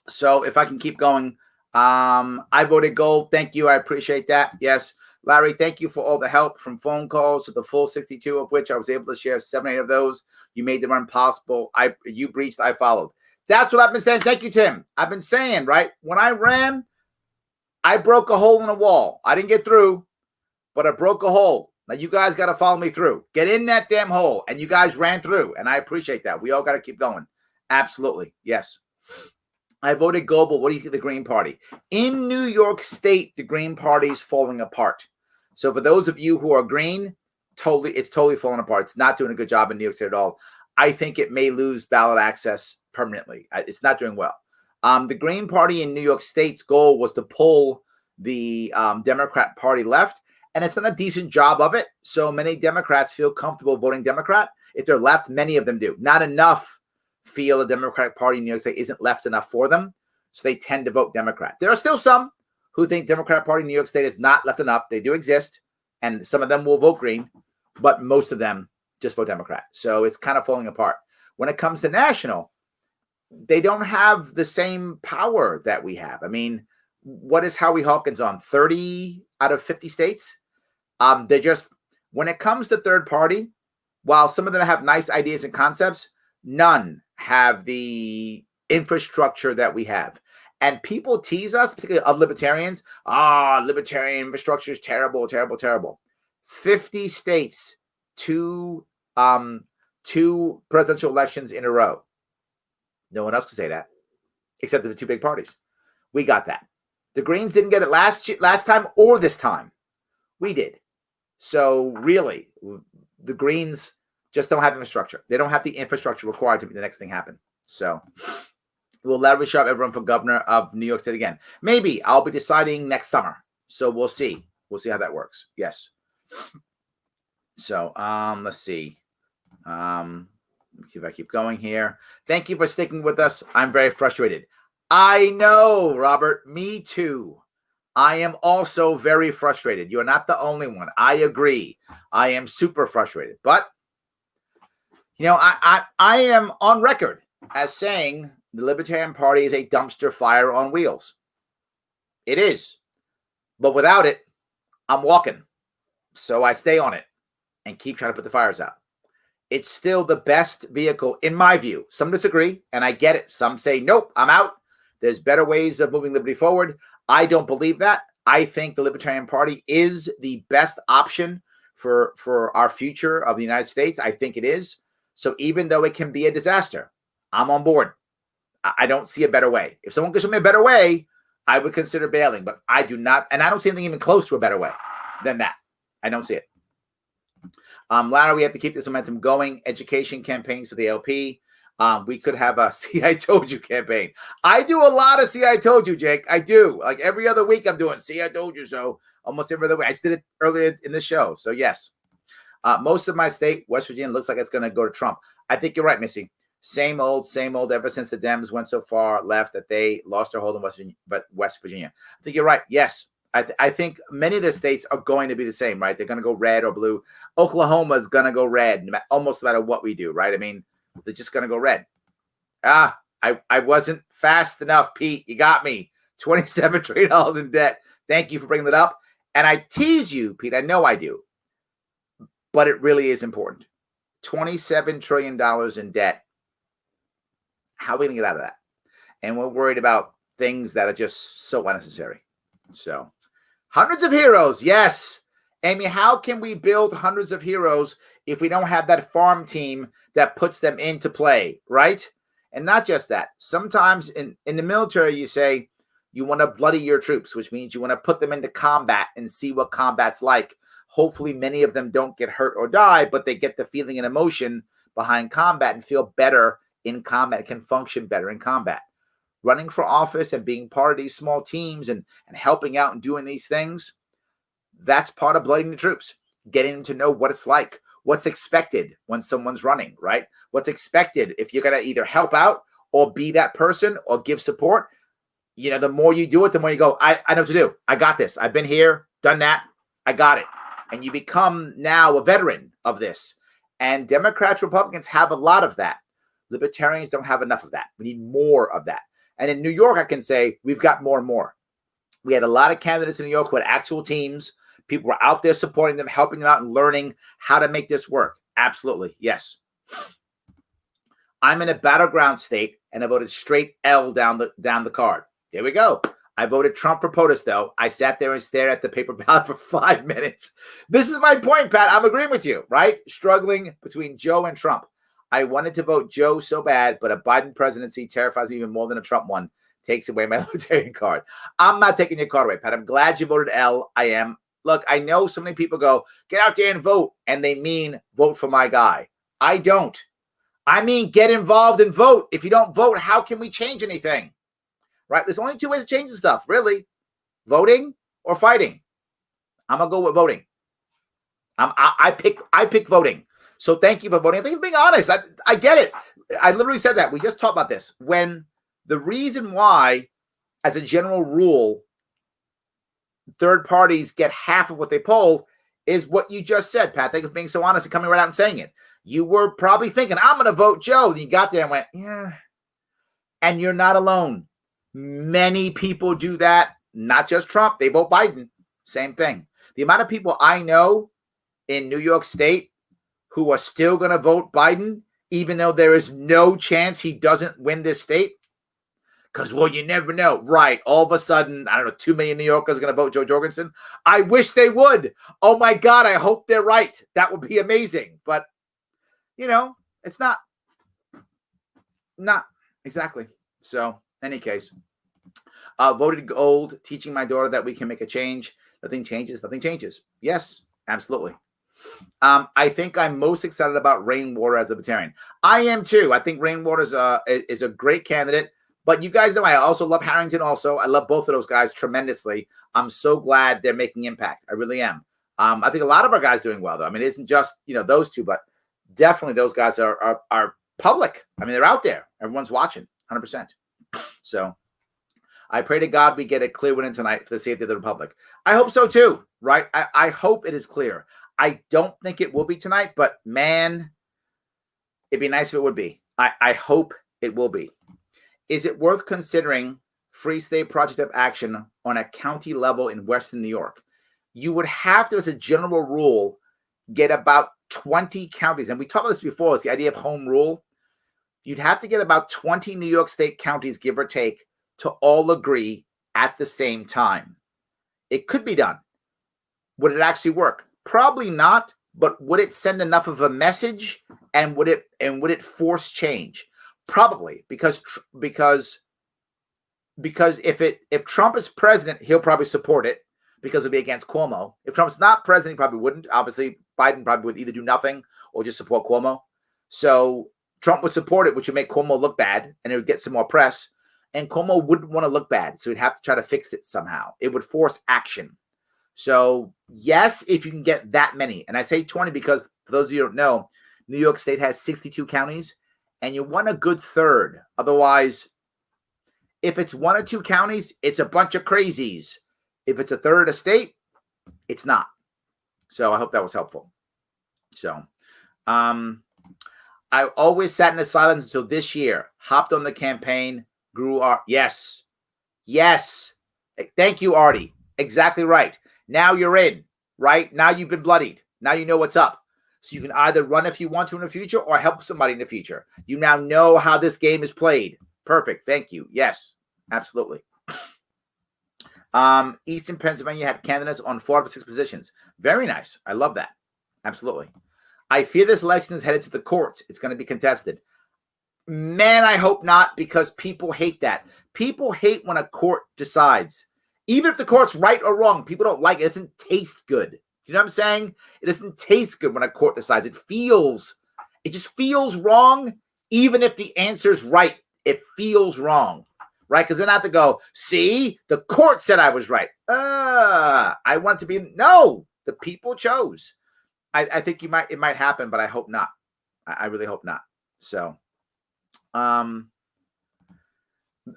So if I can keep going, I voted gold. Thank you. I appreciate that. Yes. Larry, thank you for all the help from phone calls to the full 62 of which I was able to share 7 or 8 of those. You made them impossible. You breached, I followed. That's what I've been saying. Thank you, Tim. I've been saying, right? When I ran, I broke a hole in a wall. I didn't get through, but I broke a hole. Now, you guys got to follow me through. Get in that damn hole. And you guys ran through. And I appreciate that. We all got to keep going. Absolutely. Yes. I voted gold, but what do you think of the Green Party? In New York State, the Green Party is falling apart. So for those of you who are green, it's totally falling apart. It's not doing a good job in New York State at all. I think it may lose ballot access permanently. It's not doing well. The Green Party in New York State's goal was to pull the Democrat Party left. And it's done a decent job of it. So many Democrats feel comfortable voting Democrat. If they're left, many of them do. Not enough feel the Democratic Party in New York State isn't left enough for them. So they tend to vote Democrat. There are still some who think Democratic Party in New York State is not left enough. They do exist. And some of them will vote green. But most of them just vote Democrat. So it's kind of falling apart. When it comes to national, they don't have the same power that we have. I mean, what is Howie Hawkins on? 30 out of 50 states? They're just, when it comes to third party, while some of them have nice ideas and concepts, none have the infrastructure that we have. And people tease us, particularly of libertarians. Libertarian infrastructure is terrible, terrible, terrible. 50 states, two presidential elections in a row. No one else can say that, except the two big parties. We got that. The Greens didn't get it last time or this time. We did. So really, the Greens just don't have infrastructure. They don't have the infrastructure required to make the next thing happen. So will Larry Sharpe ever run for governor of New York State again? Maybe. I'll be deciding next summer. So we'll see. We'll see how that works. Yes. So let's see. If I keep going here. Thank you for sticking with us. I'm very frustrated. I know, Robert. Me too. I am also very frustrated. You are not the only one. I agree. I am super frustrated. But, I am on record as saying the Libertarian Party is a dumpster fire on wheels. It is. But without it, I'm walking. So I stay on it and keep trying to put the fires out. It's still the best vehicle, in my view. Some disagree, and I get it. Some say, nope, I'm out. There's better ways of moving liberty forward. I don't believe that. I think the Libertarian Party is the best option for our future of the United States. I think it is. So even though it can be a disaster, I'm on board. I don't see a better way. If someone could show me a better way, I would consider bailing. But I do not, and I don't see anything even close to a better way than that. I don't see it. Larry, we have to keep this momentum going. Education campaigns for the LP. We could have a See I Told You campaign. I do a lot of See I Told You, Jake. I do. Like every other week I'm doing See I Told You so. Almost every other week. I just did it earlier in the show. So yes. Most of my state, West Virginia, looks like it's going to go to Trump. I think you're right, Missy. Same old ever since the Dems went so far left that they lost their hold in West Virginia. I think you're right. Yes. I think many of the states are going to be the same, right? They're going to go red or blue. Oklahoma is going to go red almost no matter what we do, right? I mean, they're just going to go red. I wasn't fast enough, Pete. You got me. $27 trillion in debt. Thank you for bringing that up. And I tease you, Pete. I know I do. But it really is important. $27 trillion in debt. How are we going to get out of that? And we're worried about things that are just so unnecessary. So, hundreds of heroes. Yes. Amy, how can we build hundreds of heroes if we don't have that farm team that puts them into play, right? And not just that. Sometimes in the military, you say you want to bloody your troops, which means you want to put them into combat and see what combat's like. Hopefully, many of them don't get hurt or die, but they get the feeling and emotion behind combat and feel better in combat, can function better in combat. Running for office and being part of these small teams and helping out and doing these things, that's part of blooding the troops, getting to know what it's like, what's expected when someone's running, right? What's expected if you're going to either help out or be that person or give support. The more you do it, the more you go, I know what to do. I got this. I've been here, done that. I got it. And you become now a veteran of this. And Democrats, Republicans have a lot of that. Libertarians don't have enough of that. We need more of that. And in New York, I can say we've got more and more. We had a lot of candidates in New York who had actual teams. People were out there supporting them, helping them out and learning how to make this work. Absolutely. Yes. I'm in a battleground state and I voted straight L down the card. There we go. I voted Trump for POTUS, though. I sat there and stared at the paper ballot for 5 minutes. This is my point, Pat. I'm agreeing with you, right? Struggling between Joe and Trump. I wanted to vote Joe so bad, but a Biden presidency terrifies me even more than a Trump one. Takes away my libertarian card. I'm not taking your card away, Pat. I'm glad you voted L. I am. Look, I know so many people go, get out there and vote, and they mean vote for my guy. I don't. I mean get involved and vote. If you don't vote, how can we change anything? Right? There's only two ways to change the stuff, really. Voting or fighting. I'm going to go with voting. I pick voting. So thank you for voting. Thank you for being honest. I get it. I literally said that. We just talked about this. When the reason why, as a general rule, third parties get half of what they poll is what you just said, Pat. Thank you for being so honest and coming right out and saying it. You were probably thinking, I'm going to vote Joe. Then you got there and went, yeah, And you're not alone. Many people do that, not just Trump. They vote Biden. Same thing. The amount of people I know in New York State who are still going to vote Biden, even though there is no chance he doesn't win this state. Because, well, you never know. Right. All of a sudden, I don't know, 2 million New Yorkers are going to vote Joe Jorgensen. I wish they would. Oh, my God. I hope they're right. That would be amazing. But, it's not. Not exactly. So, any case, voted gold, teaching my daughter that we can make a change. Nothing changes. Nothing changes. Yes, absolutely. I think I'm most excited about Rainwater as a libertarian. I am too. I think Rainwater is a great candidate. But you guys know I also love Harrington also. I love both of those guys tremendously. I'm so glad they're making impact. I really am. I think a lot of our guys doing well, though. I mean, it isn't just, those two, but definitely those guys are public. I mean, they're out there. Everyone's watching, 100%. So I pray to God we get a clear winner tonight for the safety of the Republic. I hope so, too, right? I hope it is clear. I don't think it will be tonight, but, man, it'd be nice if it would be. I hope it will be. Is it worth considering Free State Project of Action on a county level in Western New York? You would have to, as a general rule, get about 20 counties. And we talked about this before. It's the idea of home rule. You'd have to get about 20 New York State counties, give or take, to all agree at the same time. It could be done. Would it actually work? Probably not. But would it send enough of a message? And would it force change? Probably, because if Trump is president, he'll probably support it because it'll be against Cuomo. If Trump's not president, he probably wouldn't. Obviously, Biden probably would either do nothing or just support Cuomo. So Trump would support it, which would make Cuomo look bad, and it would get some more press. And Cuomo wouldn't want to look bad, so he'd have to try to fix it somehow. It would force action. So yes, if you can get that many, and I say 20 because for those of you who don't know, New York State has 62 counties. And you want a good third. Otherwise, if it's 1 or 2 counties, it's a bunch of crazies. If it's a third of a state, it's not. So I hope that was helpful. So I always sat in the silence until this year. Hopped on the campaign, grew our yes. Thank you, Artie. Exactly right. Now you're in, right? Now you've been bloodied. Now you know what's up. So you can either run if you want to in the future or help somebody in the future. You now know how this game is played. Perfect. Thank you. Yes, absolutely. Eastern Pennsylvania had candidates on 4 of 6 positions. Very nice. I love that. Absolutely. I fear this election is headed to the courts. It's going to be contested. Man, I hope not, because people hate that. People hate when a court decides. Even if the court's right or wrong, people don't like it. It doesn't taste good. You know what I'm saying? It doesn't taste good when a court decides. It just feels wrong, even if the answer's right. It feels wrong, right? Because then I have to go, see, the court said I was right. I want to be, no, the people chose. I think it might happen, but I hope not. I really hope not. So, I'm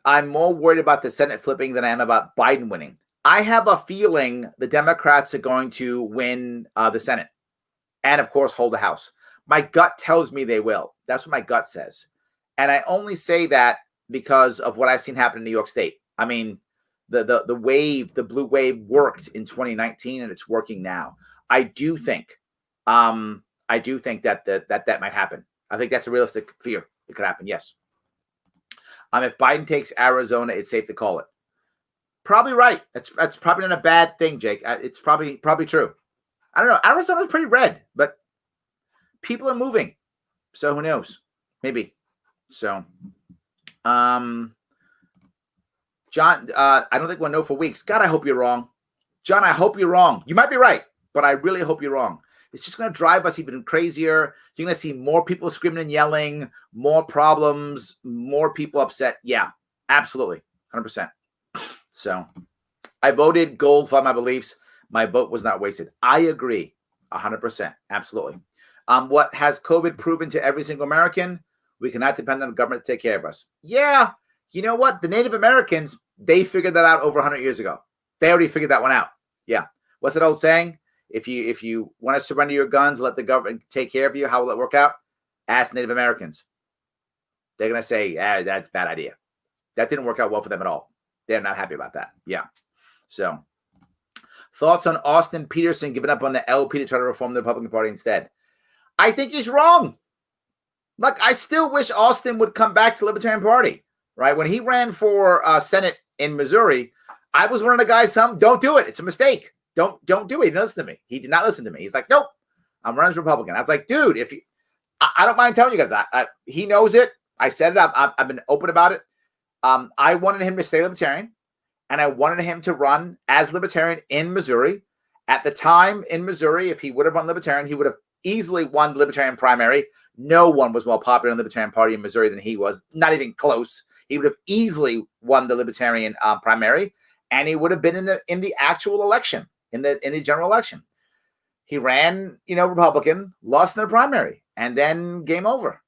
more worried about the Senate flipping than I am about Biden winning. I have a feeling the Democrats are going to win the Senate and, of course, hold the House. My gut tells me they will. That's what my gut says. And I only say that because of what I've seen happen in New York State. I mean, the wave, the blue wave worked in 2019 and it's working now. I do think that might happen. I think that's a realistic fear. It could happen, yes. If Biden takes Arizona, it's safe to call it. Probably right. That's probably not a bad thing, Jake. It's probably true. I don't know. Arizona's pretty red, but people are moving. So who knows? Maybe. So, John, I don't think we'll know for weeks. God, I hope you're wrong. John, I hope you're wrong. You might be right, but I really hope you're wrong. It's just going to drive us even crazier. You're going to see more people screaming and yelling, more problems, more people upset. Yeah, absolutely. 100%. So I voted gold for my beliefs. My vote was not wasted. I agree 100%. Absolutely. What has COVID proven to every single American? We cannot depend on the government to take care of us. Yeah. You know what? The Native Americans, they figured that out over 100 years ago. They already figured that one out. Yeah. What's that old saying? If you want to surrender your guns, let the government take care of you, how will it work out? Ask Native Americans. They're going to say, that's a bad idea. That didn't work out well for them at all. They're not happy about that. Yeah. So, thoughts on Austin Peterson giving up on the LP to try to reform the Republican Party instead? I think he's wrong. Look, I still wish Austin would come back to the Libertarian Party, right? When he ran for Senate in Missouri, I was one of the guys telling him, don't do it. It's a mistake. Don't do it. He didn't listen to me. He did not listen to me. He's like, nope, I'm running as Republican. I was like, dude, if you, I don't mind telling you guys, he knows it. I said it. I've been open about it. I wanted him to stay Libertarian, and I wanted him to run as Libertarian in Missouri. At the time in Missouri, if he would have run Libertarian, he would have easily won the Libertarian primary. No one was more popular in the Libertarian Party in Missouri than he was. Not even close. He would have easily won the Libertarian primary, and he would have been in the actual election, in the general election. He ran, Republican, lost in the primary, and then game over.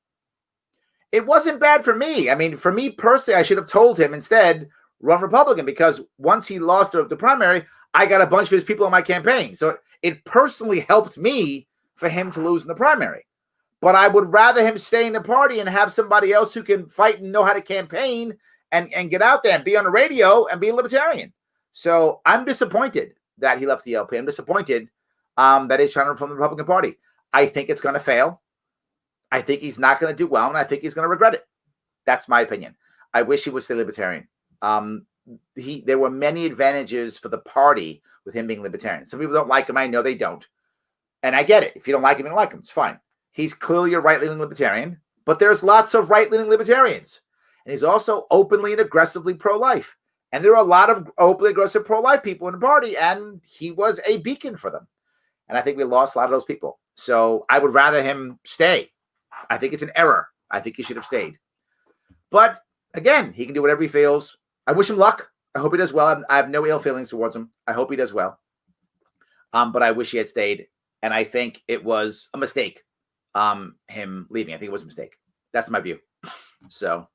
It wasn't bad for me. I mean, for me personally, I should have told him instead, run Republican, because once he lost the primary, I got a bunch of his people on my campaign. So it personally helped me for him to lose in the primary. But I would rather him stay in the party and have somebody else who can fight and know how to campaign and get out there and be on the radio and be a Libertarian. So I'm disappointed that he left the LP. I'm disappointed that he's trying to reform the Republican Party. I think it's going to fail. I think he's not going to do well, and I think he's going to regret it. That's my opinion. I wish he would stay Libertarian. There were many advantages for the party with him being Libertarian. Some people don't like him. I know they don't. And I get it. If you don't like him, you don't like him. It's fine. He's clearly a right-leaning Libertarian, but there's lots of right-leaning Libertarians. And he's also openly and aggressively pro-life. And there are a lot of openly aggressive pro-life people in the party, and he was a beacon for them. And I think we lost a lot of those people. So I would rather him stay. I think it's an error. I think he should have stayed. But again, he can do whatever he feels. I wish him luck. I hope he does well. I have no ill feelings towards him. I hope he does well. But I wish he had stayed. And I think it was a mistake, him leaving. I think it was a mistake. That's my view. So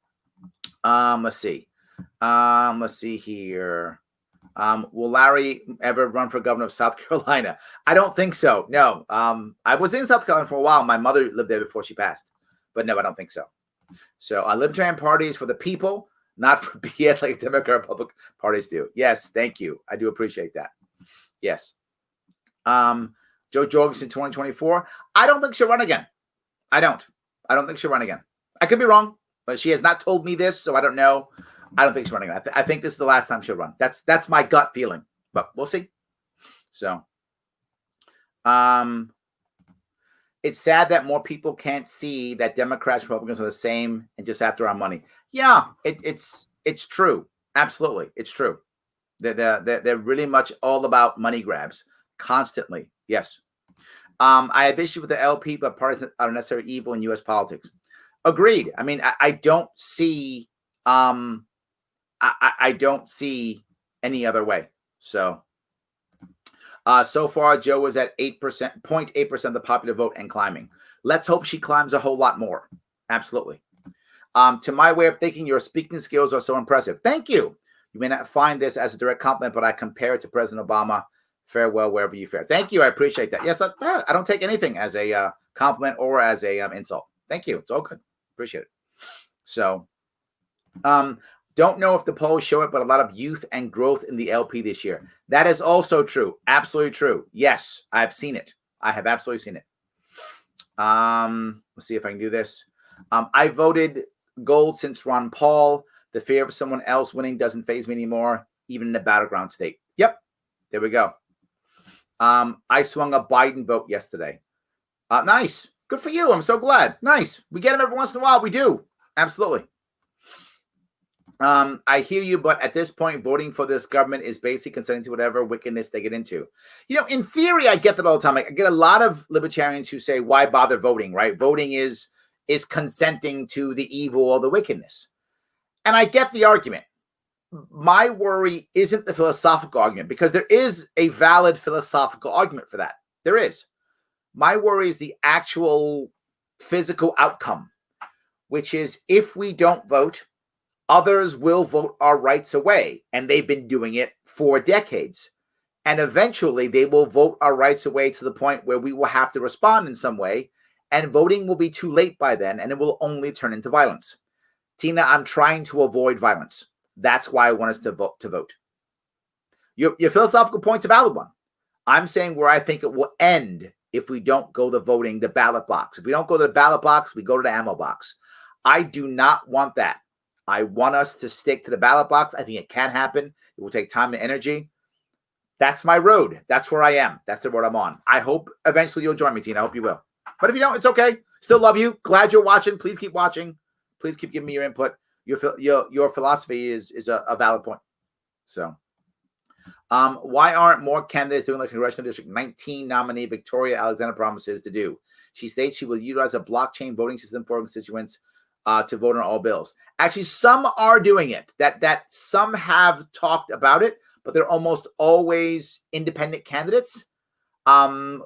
let's see. Let's see here. Will Larry ever run for governor of South Carolina? I don't think so. No. I was in South Carolina for a while. My mother lived there before she passed. But no, I don't think so. So Libertarian parties for the people, not for BS like Democrat Republican parties do. Yes, thank you. I do appreciate that. Yes. Joe Jorgensen 2024. I don't think she'll run again. I don't think she'll run again. I could be wrong, but she has not told me this, so I don't know. I don't think she's running again. I think this is the last time she'll run. That's my gut feeling, but we'll see. So, it's sad that more people can't see that Democrats and Republicans are the same and just after our money. Yeah, it's true. Absolutely, it's true. They're really much all about money grabs constantly. Yes. I have issues with the LP, but parties are necessary evil in U.S. politics. Agreed. I mean, I don't see. I don't see any other way. So, so far, Joe is at 0.8% of the popular vote and climbing. Let's hope she climbs a whole lot more. Absolutely. To my way of thinking, your speaking skills are so impressive. Thank you. You may not find this as a direct compliment, but I compare it to President Obama. Farewell, wherever you fare. Thank you. I appreciate that. Yes, I don't take anything as a compliment or as a insult. Thank you. It's all good. Appreciate it. So, don't know if the polls show it, but a lot of youth and growth in the LP this year. That is also true. Absolutely true. Yes, I've seen it. I have absolutely seen it. Let's see if I can do this. I voted gold since Ron Paul. The fear of someone else winning doesn't faze me anymore, even in a battleground state. Yep. There we go. I swung a Biden vote yesterday. Nice. Good for you. I'm so glad. Nice. We get them every once in a while. We do. Absolutely. I hear you, but at this point, voting for this government is basically consenting to whatever wickedness they get into. In theory, I get that all the time. I get a lot of libertarians who say, why bother voting, right? Voting is consenting to the evil or the wickedness. And I get the argument. My worry isn't the philosophical argument, because there is a valid philosophical argument for that. There is. My worry is the actual physical outcome, which is if we don't vote, others will vote our rights away. And they've been doing it for decades. And eventually they will vote our rights away to the point where we will have to respond in some way. And voting will be too late by then, and it will only turn into violence. Tina, I'm trying to avoid violence. That's why I want us to vote. Your philosophical point's a valid one. I'm saying where I think it will end if we don't go to voting, the ballot box. If we don't go to the ballot box, we go to the ammo box. I do not want that. I want us to stick to the ballot box. I think it can happen. It will take time and energy. That's my road. That's where I am. That's the road I'm on. I hope eventually you'll join me, Tina. I hope you will. But if you don't, it's okay. Still love you. Glad you're watching. Please keep watching. Please keep giving me your input. Your philosophy is a valid point. So, why aren't more candidates doing like Congressional District 19 nominee Victoria Alexander promises to do? She states she will utilize a blockchain voting system for constituents to vote on all bills. Actually, some are doing it. That some have talked about it, but they're almost always independent candidates. The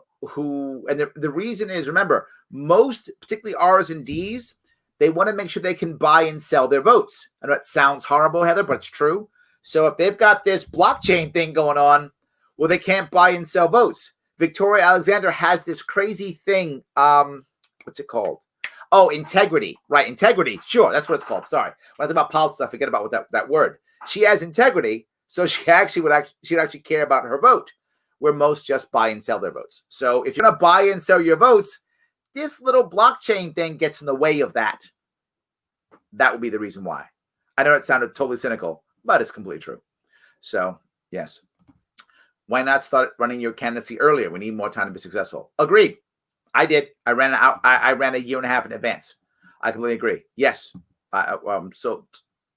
reason is, remember, most, particularly R's and D's, they want to make sure they can buy and sell their votes. I know it sounds horrible, Heather, but it's true. So if they've got this blockchain thing going on, well, they can't buy and sell votes. Victoria Alexander has this crazy thing. What's it called? Oh, integrity. Right, integrity. Sure, that's what it's called. Sorry. When I think about politics, I forget about what that word. She has integrity, so she'd actually care about her vote, where most just buy and sell their votes. So if you're going to buy and sell your votes, this little blockchain thing gets in the way of that. That would be the reason why. I know it sounded totally cynical, but it's completely true. So, yes. Why not start running your candidacy earlier? We need more time to be successful. Agreed. I did. I ran a year and a half in advance. I completely agree. Yes. So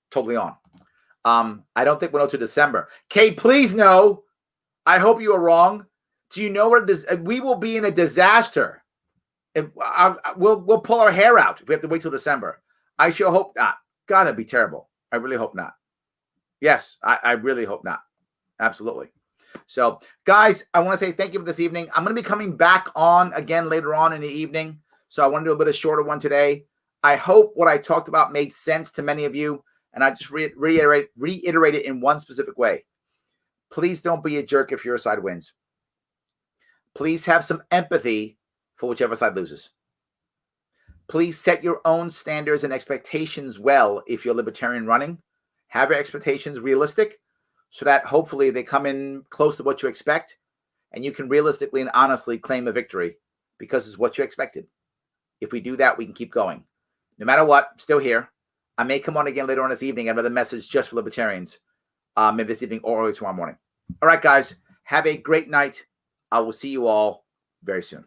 totally on. I don't think we'll know to December. Kay, please no. I hope you are wrong. Do you know what we will be in a disaster? We'll pull our hair out if we have to wait till December. I sure hope not. God, that'd be terrible. I really hope not. Yes, I really hope not. Absolutely. So, guys, I want to say thank you for this evening. I'm going to be coming back on again later on in the evening. So I want to do a bit of shorter one today. I hope what I talked about made sense to many of you. And I just reiterate it in one specific way. Please don't be a jerk if your side wins. Please have some empathy for whichever side loses. Please set your own standards and expectations well if you're libertarian running. Have your expectations realistic so that hopefully they come in close to what you expect and you can realistically and honestly claim a victory because it's what you expected. If we do that, we can keep going. No matter what, I'm still here. I may come on again later on this evening. I have another message just for libertarians, maybe this evening or early tomorrow morning. All right, guys, have a great night. I will see you all very soon.